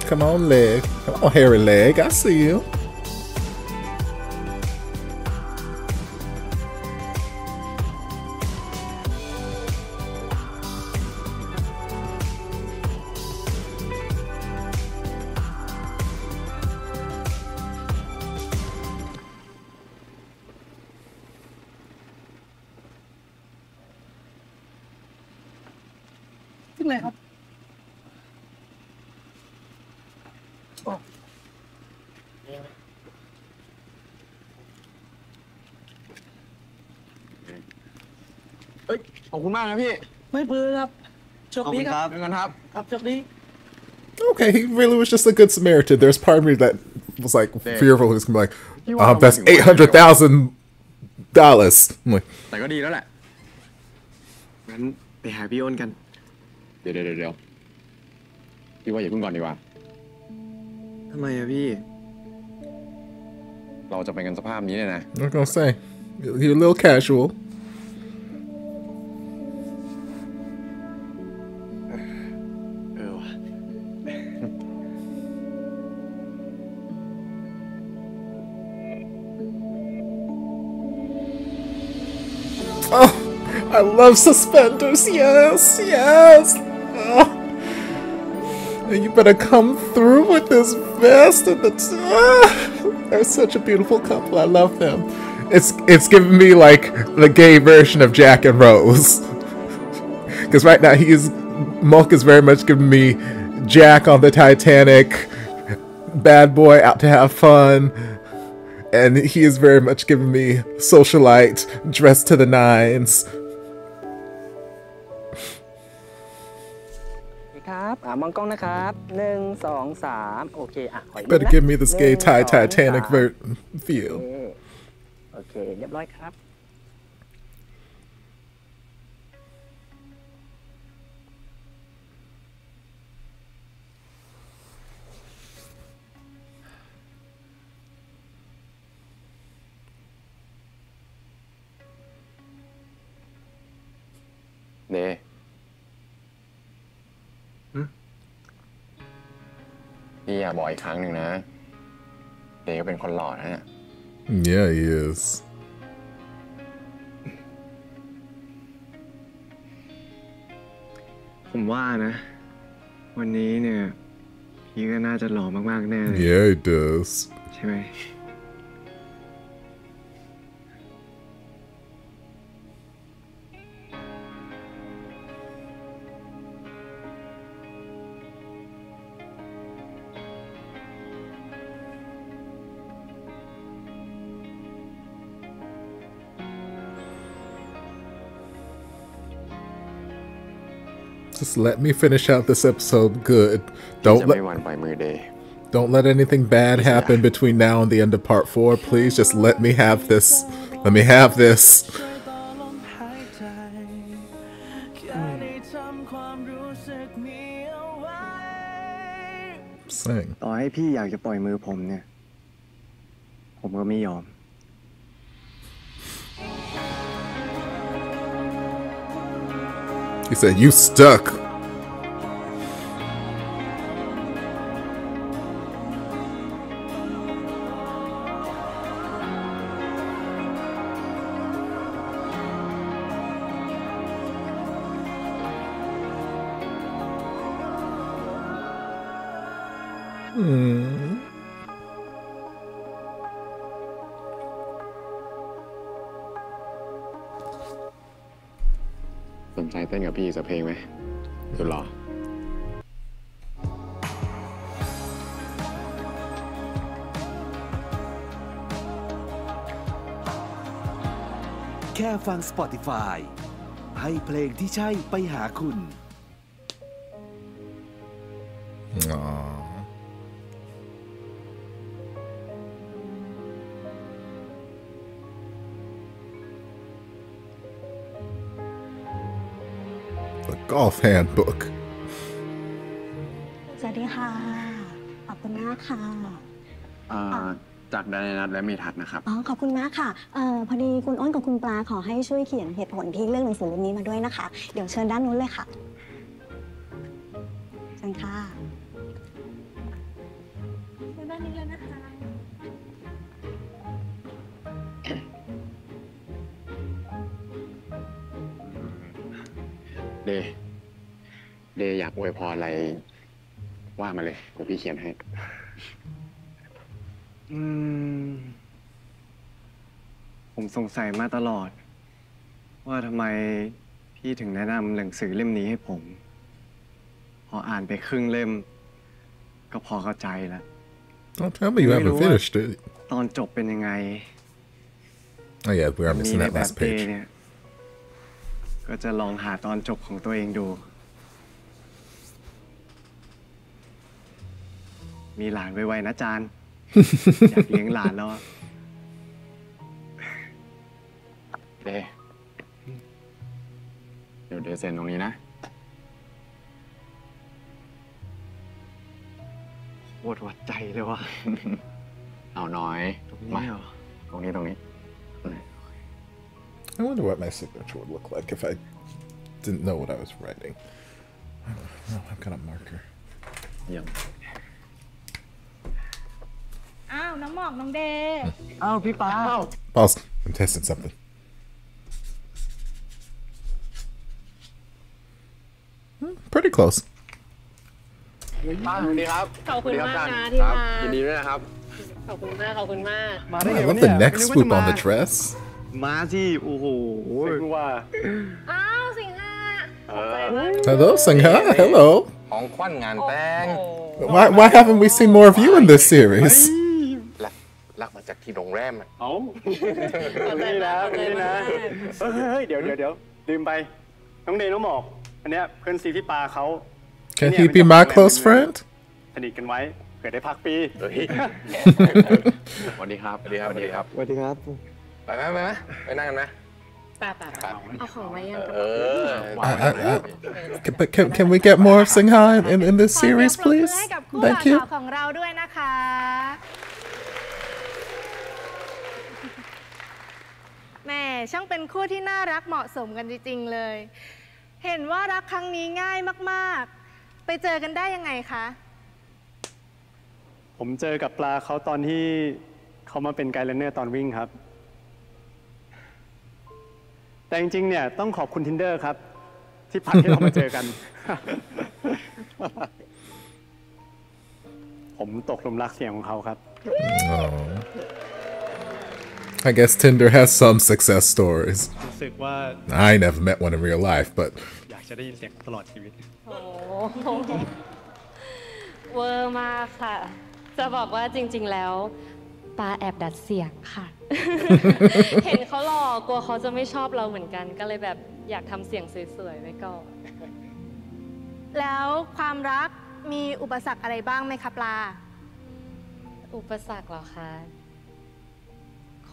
Come on, leg. Come on, hairy leg. I see you. Tức này không? ขอบคุณมากนะพี่ ไม่เบื่อครับโชคดีครับ เงินครับ ครับโชคดี Okay, he really was just a good Samaritan. There's part of me that was like fearful. He's gonna be like, that's $800,000. I'm like, แต่ก็ดีแล้วแหละงั้นไปหาพี่อ้นกัน เดี๋ยวพี่ว่าอย่าเพิ่งก่อนดีกว่าทำไมอะพี่ เราจะไปกันสภาพนี้เนี่ยนะ I'm not gonna say. You're a little casual. Oh, I love suspenders. Yes. Oh. You better come through with this vest and they're such a beautiful couple. I love them. It's giving me like the gay version of Jack and Rose. Because right now Mulk is very much giving me Jack on the Titanic, bad boy out to have fun. And he is very much giving me socialite, dressed to the nines. ครับมองกล้องนะครับ1 2 3โอเคขออีก Better give me this gay Titanic feel. โอเคเรียบร้อยครับ เดพี่อยากบอกอีกครั้งหนึ่งนะเดก็เป็นคนหล่อนะเนี่ย Yeah, he is. ผมว่านะ วันนี้เนี่ยพี่ก็น่าจะหล่อมากๆแน่เลย Yeah, he does. ใช่ไหม Just let me finish out this episode good. Don't let anything bad happen between now and the end of part 4. Please just let me have this. Let me have this. Sing. ต่อให้พี่อยากจะปล่อยมือผมเนี่ยผมก็ไม่ยอม He said, "You stuck." Hmm. สนใจเต้นกับพี่สักเพลงไหมสุดหรอแค่ฟัง Spotify ให้เพลงที่ใช่ไปหาคุณ The Golf Handbook. สวัสดีค่ะขอบคุณมากค่ะจากดานนัทและเมทัศน์นะครับ อ๋อขอบคุณมากค่ะพอดีคุณอ้นกับคุณปลาขอให้ช่วยเขียนเหตุผลที่เรื่องหนังสือเล่มนี้มาด้วยนะคะเดี๋ยวเชิญด้านนู้นเลยค่ะเชิญค่ะเชิญด้านนี้เลยนะคะเดย์อยากอวยพรอะไรว่ามาเลยเดี๋ยวพี่เขียนให้ผมสงสัยมาตลอดว่าทำไมพี่ถึงแนะนำหนังสือเล่มนี้ให้ผมพออ่านไปครึ่งเล่มก็พอเข้าใจแล้ว Don't tell me you haven't finished it. ตอนจบเป็นยังไง Oh yeah, we are missing that last page. เนี่ยก็จะลองหาตอนจบของตัวเองดูมีหลานไวๆนะจาน อยากเลี้ยงหลานแล้วเดี๋ยวเซ็นตรงนี้นะปวดวัดใจเลยว่ะ เอาน้อยมาตรงนี้ I wonder what my signature would look like if I didn't know what I was writing. Oh, I've got a marker. เยี่ยม อ้าวน้องหมอกน้องเดย์ อ้าวพี่ปา Pause. I'm testing something. Pretty close. ป้าสวัสดีครับ ขอบคุณมากนะที่มายินดีด้วยนะครับ ขอบคุณมากขอบคุณมาก I love the neck swoop on the dress. มาสิโอ้โหว่า อ้าวสิงหา Hello, Sangha. Hello. ของขวัญงานแต่ง Why haven't we seen more of you in this series? ลักมาจากที่โรงแรมเอ้า นี่นะเฮ้ยเดี๋ยวลืมไปน้องเดย์น้องหมอกอันเนี้ยเพื่อนซีพี่ปาเขา Can he be my close friend? สนิทกันไว้เกิดได้พักปีสวัสดีครับ สวัสดีครับไปไหมไปนั่งกันไหมเอาของไว้ยัง But can we get more of Sangha in this series, please? Thank you. ของเราด้วยนะคะแม่ช่างเป็นคู่ที่น่ารักเหมาะสมกันจริงๆเลย เห็นว่ารักครั้งนี้ง่ายมากๆไปเจอกันได้ยังไงคะผมเจอกับปลาเขาตอนที่เขามาเป็นไกด์ไลเนอร์ตอนวิ่งครับแต่จริงๆเนี่ยต้องขอบคุณ Tinder ครับที่พัดให้เรามาเจอกัน ผมตกหลุมรักเสียงของเขาครับ I guess Tinder has some success stories. รู้สึกว่า I never met one in real life, but อยากจะได้ยินเสียงตลอดชีวิต โอ้เวอร์มากค่ะจะบอกว่าจริงๆแล้วปาแอบดัดเสียงค่ะ เห็นเขาหล่อกลัวเขาจะไม่ชอบเราเหมือนกันก็เลยแบบอยากทำเสียงสวยๆไว้ก่อนแล้วความรักมีอุปสรรคอะไรบ้างไหมคะปลาอุปสรรคเหรอคะ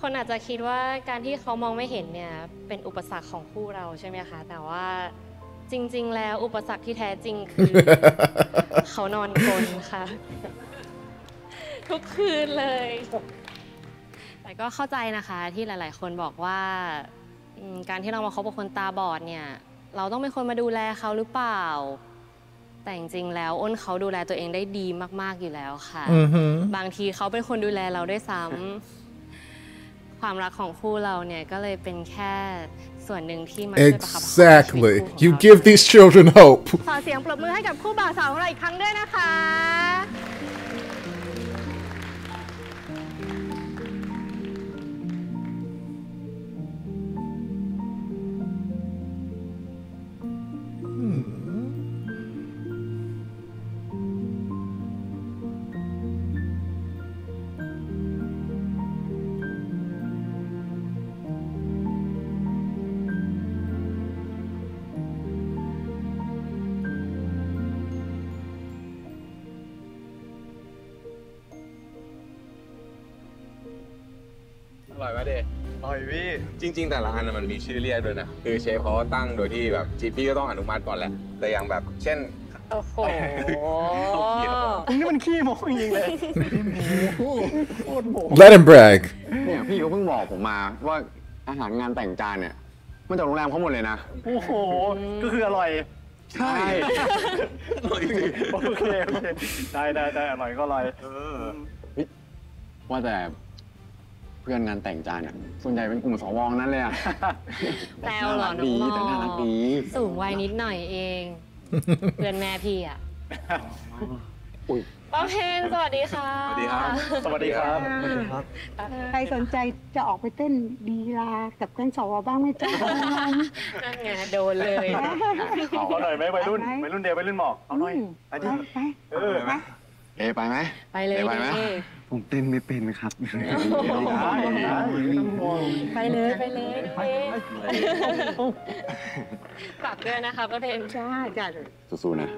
คนอาจจะคิดว่าการที่เขามองไม่เห็นเนี่ยเป็นอุปสรรคของคู่เราใช่ไหมคะแต่ว่าจริงๆแล้วอุปสรรคที่แท้จริงคือ เขานอนกลนค่ะ ทุกคืนเลยแต่ก็เข้าใจนะคะที่หลายๆคนบอกว่าการที่เรามาคบกับคนตาบอดเนี่ยเราต้องเป็นคนมาดูแลเขาหรือเปล่าแต่จริงๆแล้วอ้นเขาดูแลตัวเองได้ดีมากๆอยู่แล้วค่ะบางทีเขาเป็นคนดูแลเราด้วยซ้ำความรักของคู่เราเนี่ยก็เลยเป็นแค่ส่วนหนึ่งที่มาช่วยประคับประคอง exactly. You give these children hope. ขอเสียงปรบมือให้กับคู่บ่าวสาวของเราอีกครั้งด้วยนะคะอร่อยไหมเดอร่อยพี่จริงๆแต่ละอันมันมีชื่อเรียกด้วยนะคือเชฟเขาตั้งโดยที่แบบจีพี่ก็ต้องอนุมัติก่อนแหละแต่อย่างแบบเช่นโอ้โหนี่มันขี้โม้จริงๆเลย Let him brag. เนี่ยพี่เขาเพิ่งบอกผมมาว่าอาหารงานแต่งจานเนี่ยมันจากโรงแรมเขาหมดเลยนะโอ้โหก็คืออร่อยใช่อร่อยโอเคได้อร่อยก็อร่อยว่าแต่เพื่อนงานแต่งจานเนี่ยส่วนใหญ่เป็นกลุ่มสวนั่นเลยอะแซวหรอน้องแต่น่ารักดีสูงวัยนิดหน่อยเองเพื่อนแม่พี่อะป้าเพนสวัสดีค่ะสวัสดีครับสวัสดีครับใครสนใจจะออกไปเต้นลีลากับเพื่อนสวบ้างไหมจ๊ะนั่นไงโดนเลยเอาหน่อยไหมวัยรุ่นเดียววัยรุ่นหมอกเอาหน่อยไปดิไปไหมไปเลยผมเต้นไม่เป็นครับไปเลยฝากด้วยนะคะป้าเพนจ้าสู้ๆนะ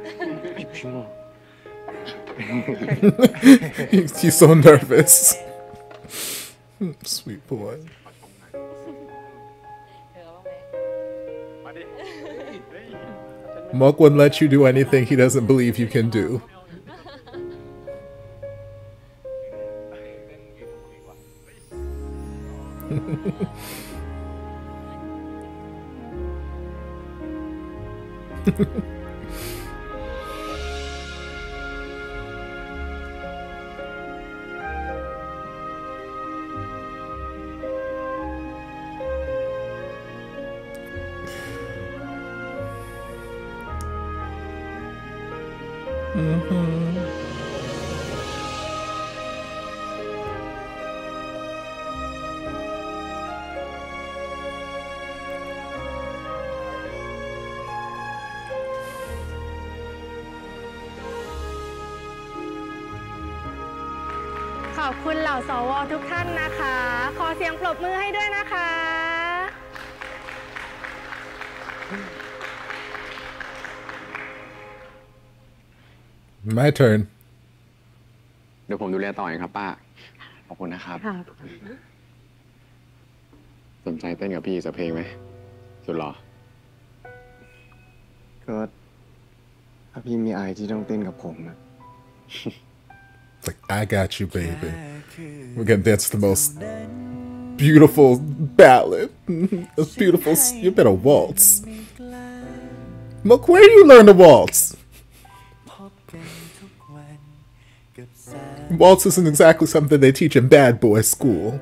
He's so nervous. Sweet boy. Mok wouldn't let you do anything he doesn't believe you can do. Mm-hmm. ขอบคุณเหล่าสวทุกท่านนะคะขอเสียงปรบมือให้ด้วยนะคะ My turn. เดี๋ยวผมดูแลต่อเองครับป้าขอบคุณนะครับสนใจเต้นกับพี่สักเพลงไหมสุดหรอก็ถ้าพี่มีไอที่ต้องเต้นกับผมนะ It's like I got you, baby. We're gonna dance the most beautiful ballad. It's beautiful. You better waltz. Look, where do you learn to waltz? Waltz isn't exactly something they teach in bad boy school.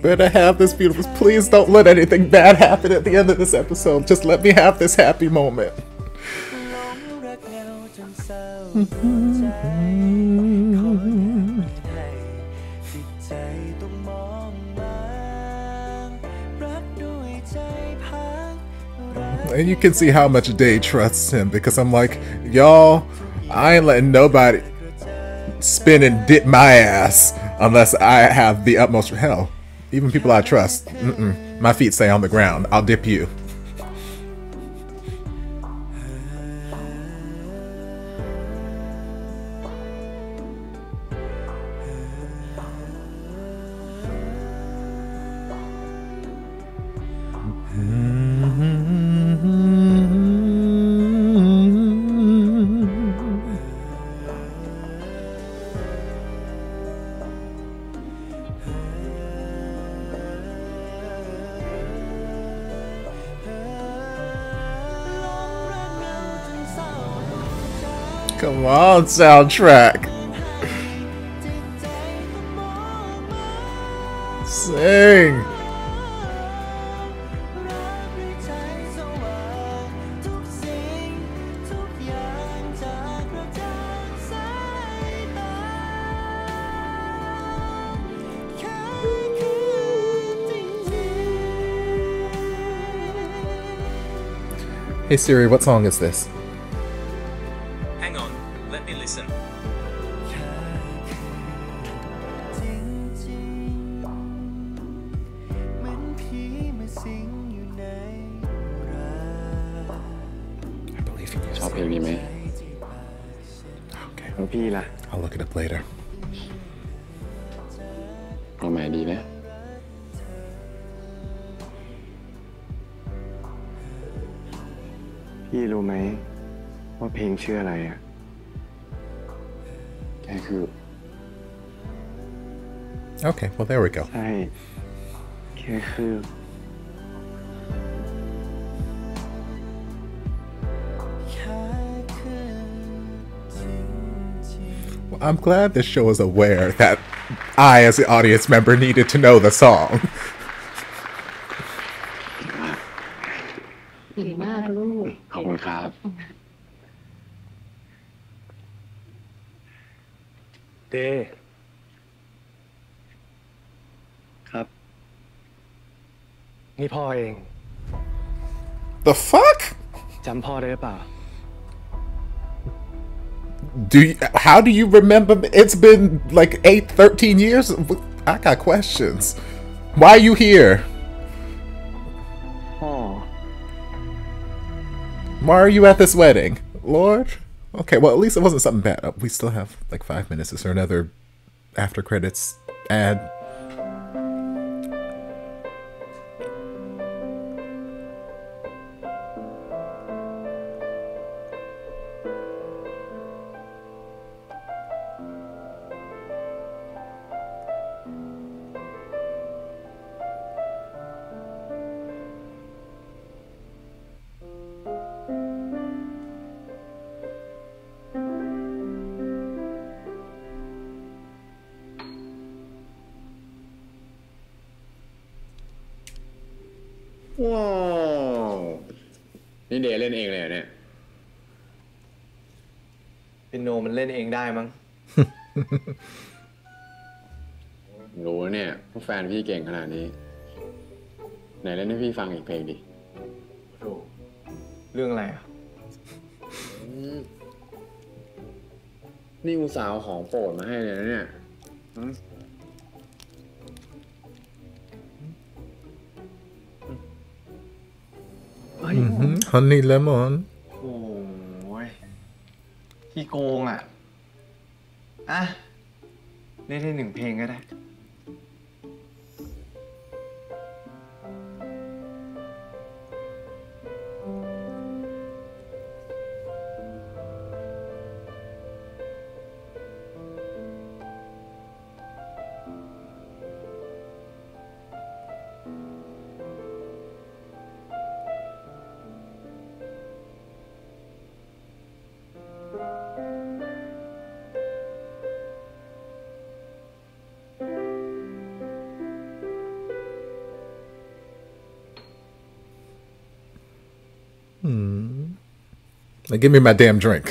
Better have this beautiful. Please don't let anything bad happen at the end of this episode. Just let me have this happy moment. And you can see how much Day trusts him, because I'm like, y'all, I ain't letting nobody spin and dip my ass unless I have the utmost. Hell, even people I trust, my feet stay on the ground. I'll dip you. Come on, soundtrack. Sing. Hey Siri, what song is this? Hang on, let me listen. I believe you. ชอบเพลงนี้ไหม Okay. แล้วพี่ล่ะ I'll look it up later. เอาใหม่ดีนะพี่รู้ไหมว่าเพลงชื่ออะไรอ่ะแค่คือ Okay, well there we go. ใช่แค่คือ Well, I'm glad this show is aware that I, as the audience member, needed to know the song. ดีมากลูก ขอบคุณครับเดครับนี่พ่อเอง The fuck? จำพ่อได้หรือเปล่า How do you remember? It's been like 13 years. I got questions. Why are you here? พ่อ Why are you at this wedding? Lord? Okay, well, at least it wasn't something bad. We still have like 5 minutes. Is there another after credits ad?ว้าวนี่เดย์เล่นเองเลยเหรอเนี่ยเปียโนมันเล่นเองได้มั้ง รู้เนี่ยว่าแฟนพี่เก่งขนาดนี้ไหนเล่นให้พี่ฟังอีกเพลงดิโอ้เรื่องอะไรอ่ะนี่อุตส่าห์เอาของโปรดมาให้เลยนะเนี่ยHoney lemon. โอ้ยขี้โกงอ่ะเล่นได้1 เพลงก็ได้ Like, give me my damn drink.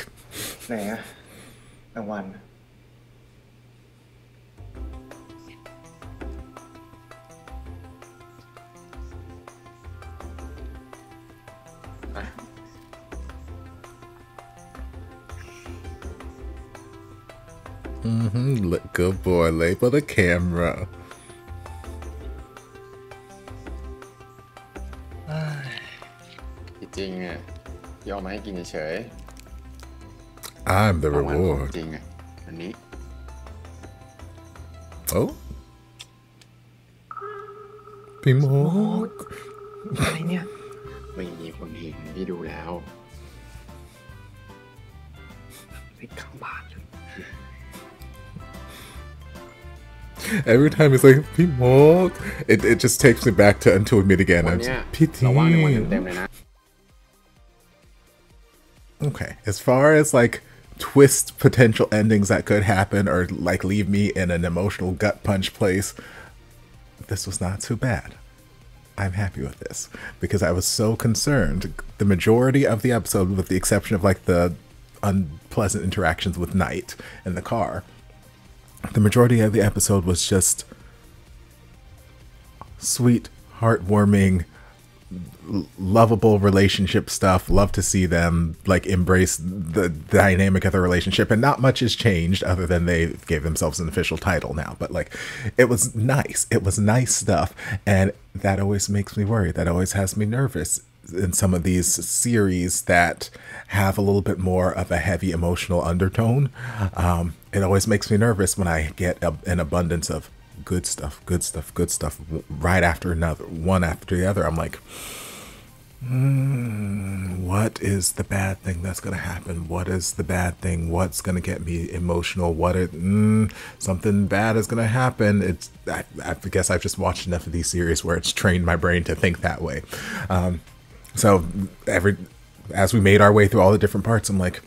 ไหนอะรางวัล Look, good boy. Label the camera. จริงๆอ่ะยอมมาให้กินเฉย I'm the ๆรางวัลของ reward. จริงอ่ะอันนี้ Oh. พี่โมก อะไรเนี่ยไม่มีคนเห็นพี่ดูแล้วไม่เข้าบ้านเลย Every time it's like,พี่โมก it just takes me back to Until We Meet Again. วันเนี้ย พี่ที เราวางในวันเต็มๆเลยนะ Okay, as far as like twist potential endings that could happen or like leave me in an emotional gut punch place, this was not too bad. I'm happy with this because I was so concerned. The majority of the episode, with the exception of like the unpleasant interactions with Knight in the car, the majority of the episode was just sweet, heartwarming, lovable relationship stuff. Love to see them like embrace the dynamic of the relationship, and not much has changed other than they gave themselves an official title now, but like it was nice stuff, and that always makes me worry. That always has me nervous in some of these series that have a little bit more of a heavy emotional undertone. It always makes me nervous when I get an abundance of good stuff right after another, one after the other. I'm like, what is the bad thing that's going to happen? What is the bad thing? What's going to get me emotional? Something bad is going to happen. I guess I've just watched enough of these series where it's trained my brain to think that way. So as we made our way through all the different parts, I'm like,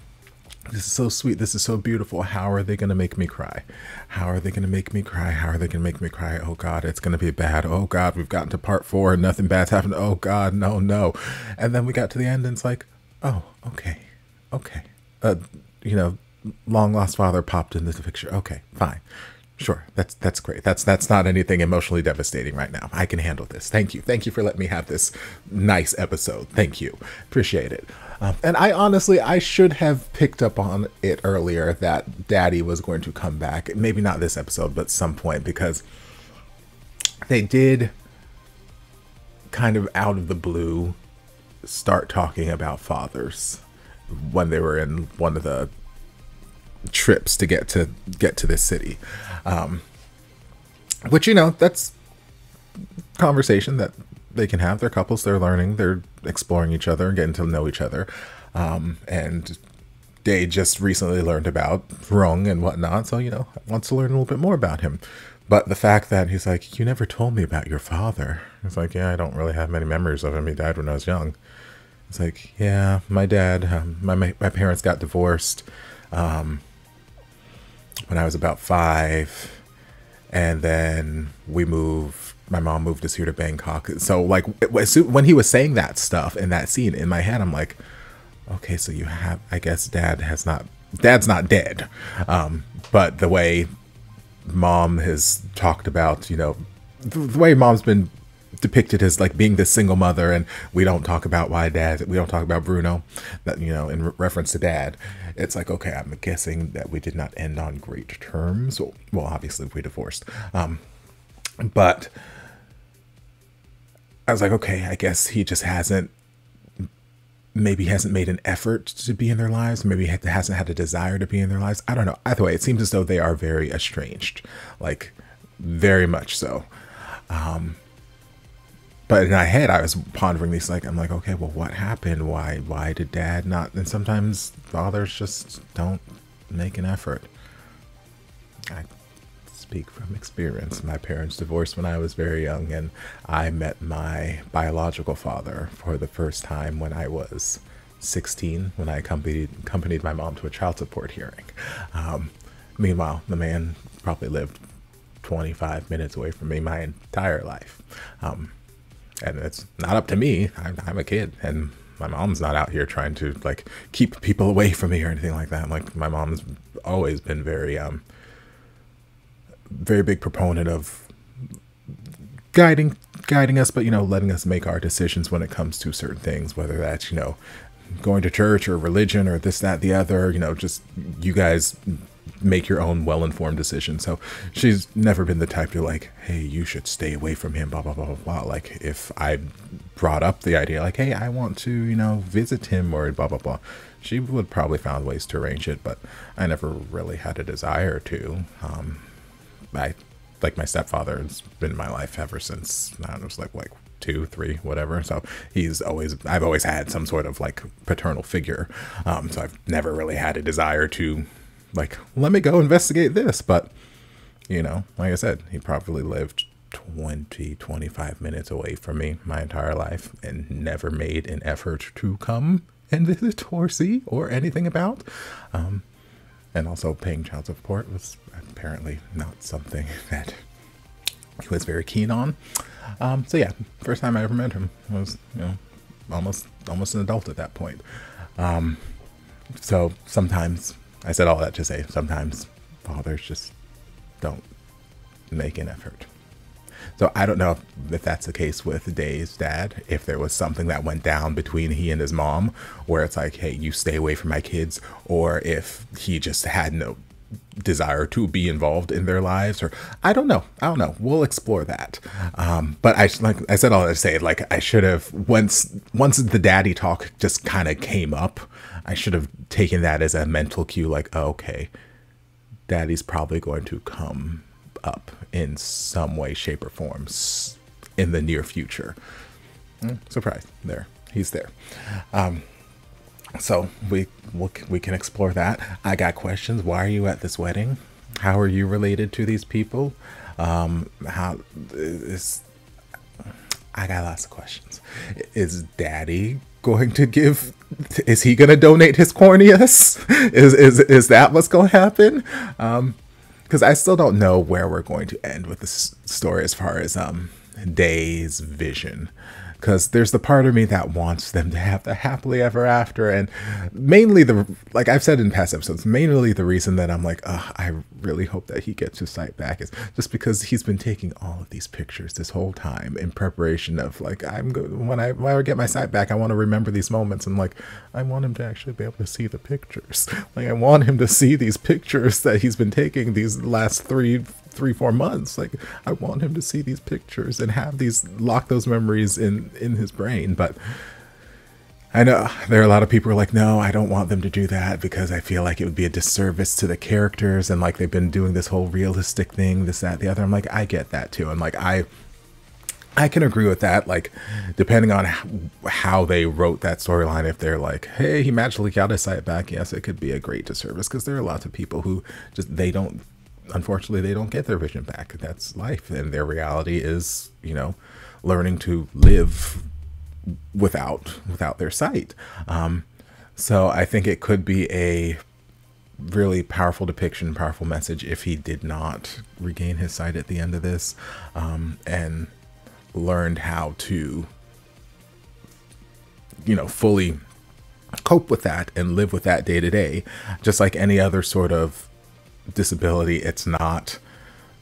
this is so sweet. This is so beautiful. How are they going to make me cry? How are they going to make me cry? How are they going to make me cry? Oh God, it's going to be bad. Oh God, we've gotten to part 4 and nothing bad's happened. Oh God, no. And then we got to the end and it's like, oh, okay. Long lost father popped into the picture. Okay, fine. Sure, that's great. That's not anything emotionally devastating right now. I can handle this. Thank you for letting me have this nice episode. Thank you, appreciate it. And I should have picked up on it earlier that Daddy was going to come back. Maybe not this episode, but some point, because they did kind of out of the blue start talking about fathers when they were in one of the trips to get to this city, which, that's conversation that they can have. They're couples, they're learning, they're exploring each other and getting to know each other, and they just recently learned about Rung and whatnot, so wants to learn a little bit more about him. But the fact that he's like, you never told me about your father. It's like, yeah, I don't really have many memories of him. He died when I was young. It's like, yeah, my dad, my parents got divorced when I was about 5, and then my mom moved us here to Bangkok. So like when he was saying that stuff in that scene, in my head I'm like, okay, so you have, I guess dad's not dead, but the way mom has talked about, the way mom's been depicted as like being this single mother, and we don't talk about we don't talk about Bruno, that in reference to dad. It's like, okay, I'm guessing that we did not end on great terms. Well, obviously we divorced, but I was like, okay, I guess he just hasn't made an effort to be in their lives. Maybe hasn't had a desire to be in their lives. I don't know. Either way, it seems as though they are very estranged, like very much so. But in my head, I was pondering these, I'm like, okay, well, what happened? Why did dad not? And sometimes fathers just don't make an effort. I speak from experience. My parents divorced when I was very young, and I met my biological father for the first time when I was 16, when I accompanied my mom to a child support hearing. Meanwhile, the man probably lived 25 minutes away from me my entire life. And it's not up to me. I'm a kid, and my mom's not out here trying to like keep people away from me or anything like that. Like my mom's always been very very big proponent of guiding us, but, you know, letting us make our decisions when it comes to certain things, whether that's, you know, going to church or religion or this, that, the other, you know, just you guys make your own well-informed decisions. So she's never been the type to like, hey, you should stay away from him, blah, blah, blah, blah, blah. Like if I brought up the idea like, hey, I want to, you know, visit him or blah, blah, blah, she would probably found ways to arrange it, but I never really had a desire to. Like my stepfather has been in my life ever since, I don't know, it was like 2, 3, whatever. So I've always had some sort of like paternal figure. So I've never really had a desire to like, let me go investigate this. But, you know, like I said, he probably lived 20, 25 minutes away from me my entire life and never made an effort to come and visit or see or anything about. And also paying child support was apparently not something that he was very keen on. So yeah, first time I ever met him was, you know, almost an adult at that point. So sometimes, I said all that to say, sometimes fathers just don't make an effort. So I don't know if that's the case with Day's dad, if there was something that went down between he and his mom where it's like, hey, you stay away from my kids, or if he just had no desire to be involved in their lives, or I don't know. We'll explore that. But like I said all that to say, like I should have, once the daddy talk just kind of came up, I should have taken that as a mental cue, like, oh, okay, daddy's probably going to come up in some way, shape, or form in the near future. Surprise, there, he's there. So we can explore that. I got questions. Why are you at this wedding? How are you related to these people? I got lots of questions. Is daddy going to give, is he going to donate his corneas? Is that what's going to happen? Because I still don't know where we're going to end with this story as far as Day's vision. Because there's the part of me that wants them to have the happily ever after. And mainly like I've said in past episodes, mainly the reason that I'm like, I really hope that he gets his sight back is just because he's been taking all of these pictures this whole time in preparation of like, when I get my sight back, I want to remember these moments. And like, I want him to actually be able to see the pictures. Like I want him to see these pictures that he's been taking these last 3-4 months. Like I want him to see these pictures and have lock those memories in his brain. But I know there are a lot of people who are like, no, I don't want them to do that because I feel like it would be a disservice to the characters, and like they've been doing this whole realistic thing, this, that, the other. I'm like, I get that too, and like I can agree with that, like depending on how they wrote that storyline. If they're like, hey, he magically got his sight back, yes, it could be a great disservice, because there are lots of people who just unfortunately they don't get their vision back. That's life, and their reality is, you know, learning to live without their sight. So I think it could be a really powerful depiction, powerful message if he did not regain his sight at the end of this, and learned how to, you know, fully cope with that and live with that day to day. Just like any other sort of disability, it's not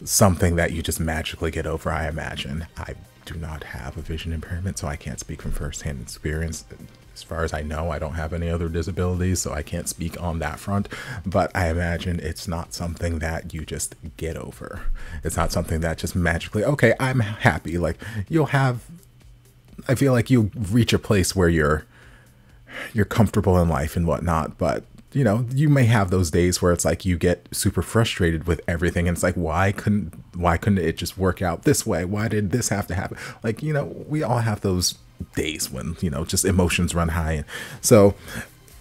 something that you just magically get over, I imagine. I do not have a vision impairment, so I can't speak from firsthand experience. As far as I know, I don't have any other disabilities, so I can't speak on that front. But I imagine it's not something that you just get over. It's not something that just magically, okay, I'm happy. Like I feel like you'll reach a place where you're comfortable in life and whatnot, but you know, you may have those days where it's like you get super frustrated with everything, and it's like, why couldn't it just work out this way? Why did this have to happen? Like, you know, we all have those days when, you know, just emotions run high. And so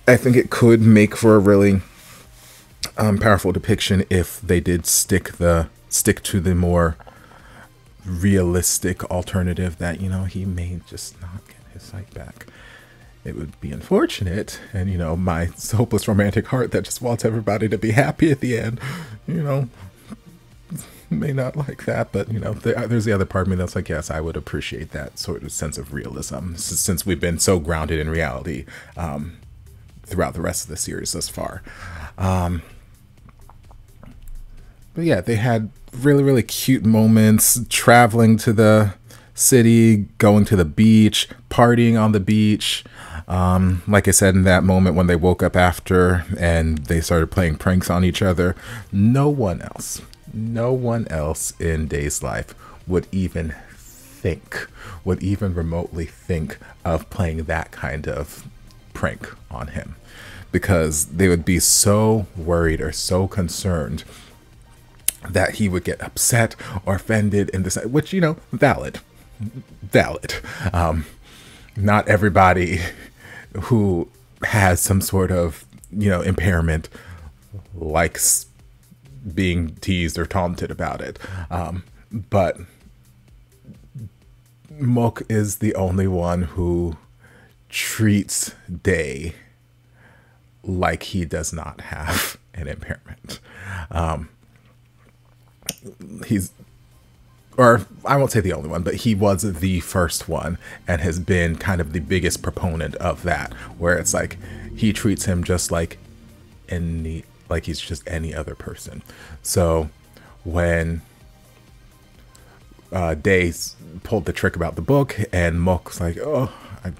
I think it could make for a really powerful depiction if they did stick to the more realistic alternative that, you know, he may just not get his sight back. It would be unfortunate, and, you know, my hopeless romantic heart that just wants everybody to be happy at the end, you know, may not like that, but you know, there's the other part of me that's like, yes, I would appreciate that sort of sense of realism since we've been so grounded in reality throughout the rest of the series thus far. But yeah, they had really, really cute moments traveling to the city, going to the beach, partying on the beach. Like I said, in that moment when they woke up after and they started playing pranks on each other, no one else in Day's life would even remotely think of playing that kind of prank on him, because they would be so worried or so concerned that he would get upset or offended in this, which, you know, valid. Not everybody who has some sort of, you know, impairment likes being teased or taunted about it. But Mok is the only one who treats Day like he does not have an impairment. Or I won't say the only one, but he was the first one and has been kind of the biggest proponent of that, where it's like he treats him just like he's just any other person. So when Day pulled the trick about the book and Mok was like, oh, I'm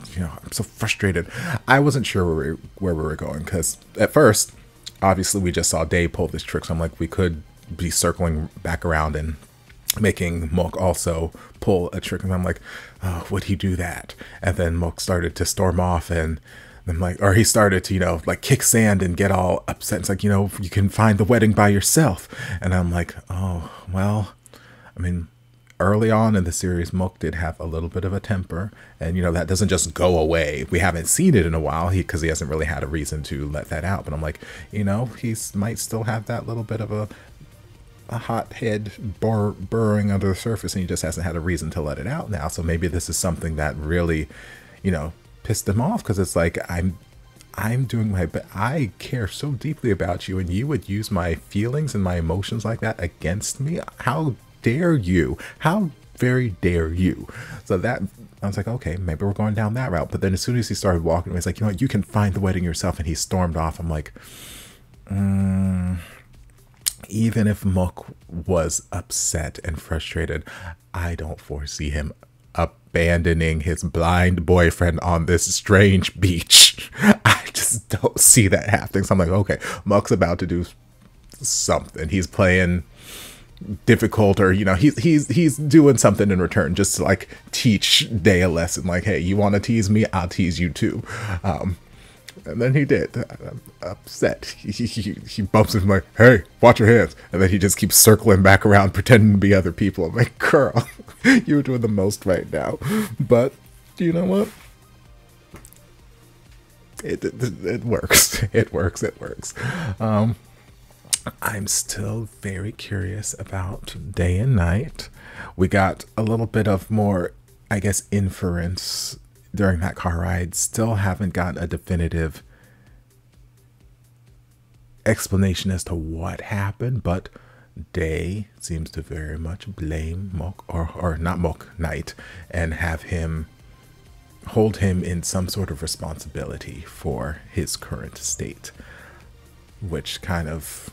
so frustrated. I wasn't sure where we were going, because at first, obviously, we just saw Day pull this trick. So I'm like, we could be circling back around and making Mok also pull a trick, and I'm like, oh, would he do that? And then Mok started to storm off, and I'm like, or he started to, you know, like kick sand and get all upset. It's like, you know, you can find the wedding by yourself. And I'm like, oh, well, I mean, early on in the series, Mok did have a little bit of a temper, and you know, that doesn't just go away. We haven't seen it in a while because he hasn't really had a reason to let that out. But I'm like, you know, he might still have that little bit of a hot head burrowing under the surface, and he just hasn't had a reason to let it out now. So maybe this is something that really, you know, pissed him off, because it's like, I'm doing my best. I care so deeply about you, and you would use my feelings and my emotions like that against me? How dare you? How very dare you? So that, I was like, okay, maybe we're going down that route. But then as soon as he started walking, he's like, you know what, you can find the wedding yourself, and he stormed off. I'm like, even if Mok was upset and frustrated, I don't foresee him abandoning his blind boyfriend on this strange beach. I just don't see that happening. So I'm like, okay, Mok's about to do something. He's playing difficult, or you know, he's doing something in return, just to like teach Day a lesson. Like, hey, you want to tease me? I'll tease you too. And then he did. I'm upset. He bumps him like, hey, watch your hands. And then he just keeps circling back around, pretending to be other people. I'm like, girl, you're doing the most right now. But you know what? It works. It works. I'm still very curious about Day and Night. We got a little bit of more, I guess, inference during that car ride. Still haven't gotten a definitive explanation as to what happened, but Day seems to very much blame Mok, or not Mok, Night, and have him hold him in some sort of responsibility for his current state, which kind of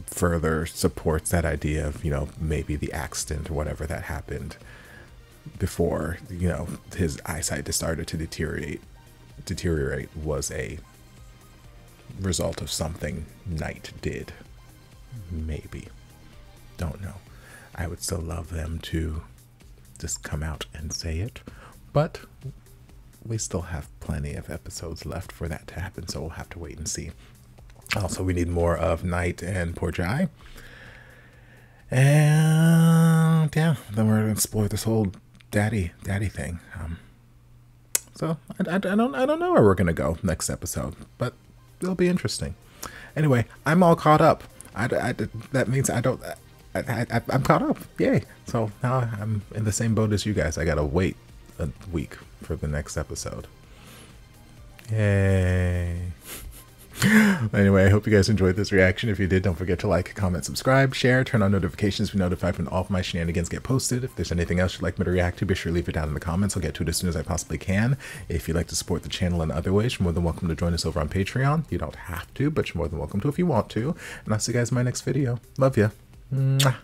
further supports that idea of, you know, maybe the accident or whatever that happened before, you know, his eyesight started to deteriorate was a result of something Night did. Maybe. Don't know. I would still love them to just come out and say it, but we still have plenty of episodes left for that to happen, so we'll have to wait and see. Also, we need more of Night and Poor Jai. And yeah, then we're gonna explore this whole daddy thing. So I don't know where we're gonna go next episode, but it'll be interesting. Anyway, I'm all caught up. That means I'm caught up. Yay! So now I'm in the same boat as you guys. I gotta wait a week for the next episode. Yay! Anyway, I hope you guys enjoyed this reaction. If you did, don't forget to like, comment, subscribe, share, turn on notifications to be notified when all of my shenanigans get posted. If there's anything else you'd like me to react to, be sure to leave it down in the comments. I'll get to it as soon as I possibly can. If you'd like to support the channel in other ways, you're more than welcome to join us over on Patreon. You don't have to, but you're more than welcome to if you want to. And I'll see you guys in my next video. Love ya. Mwah.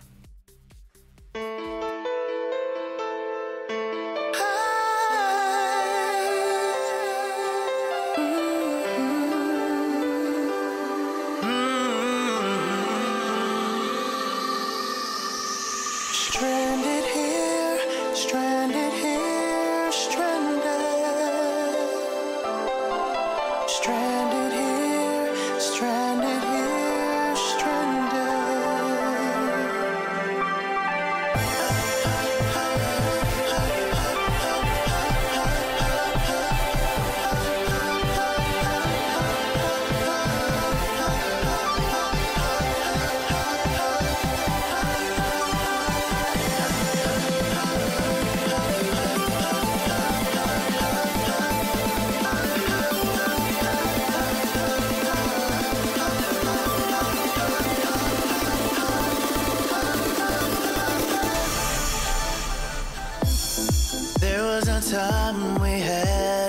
Stranded here, stranded here, stranded. Stranded here, stranded here, time we had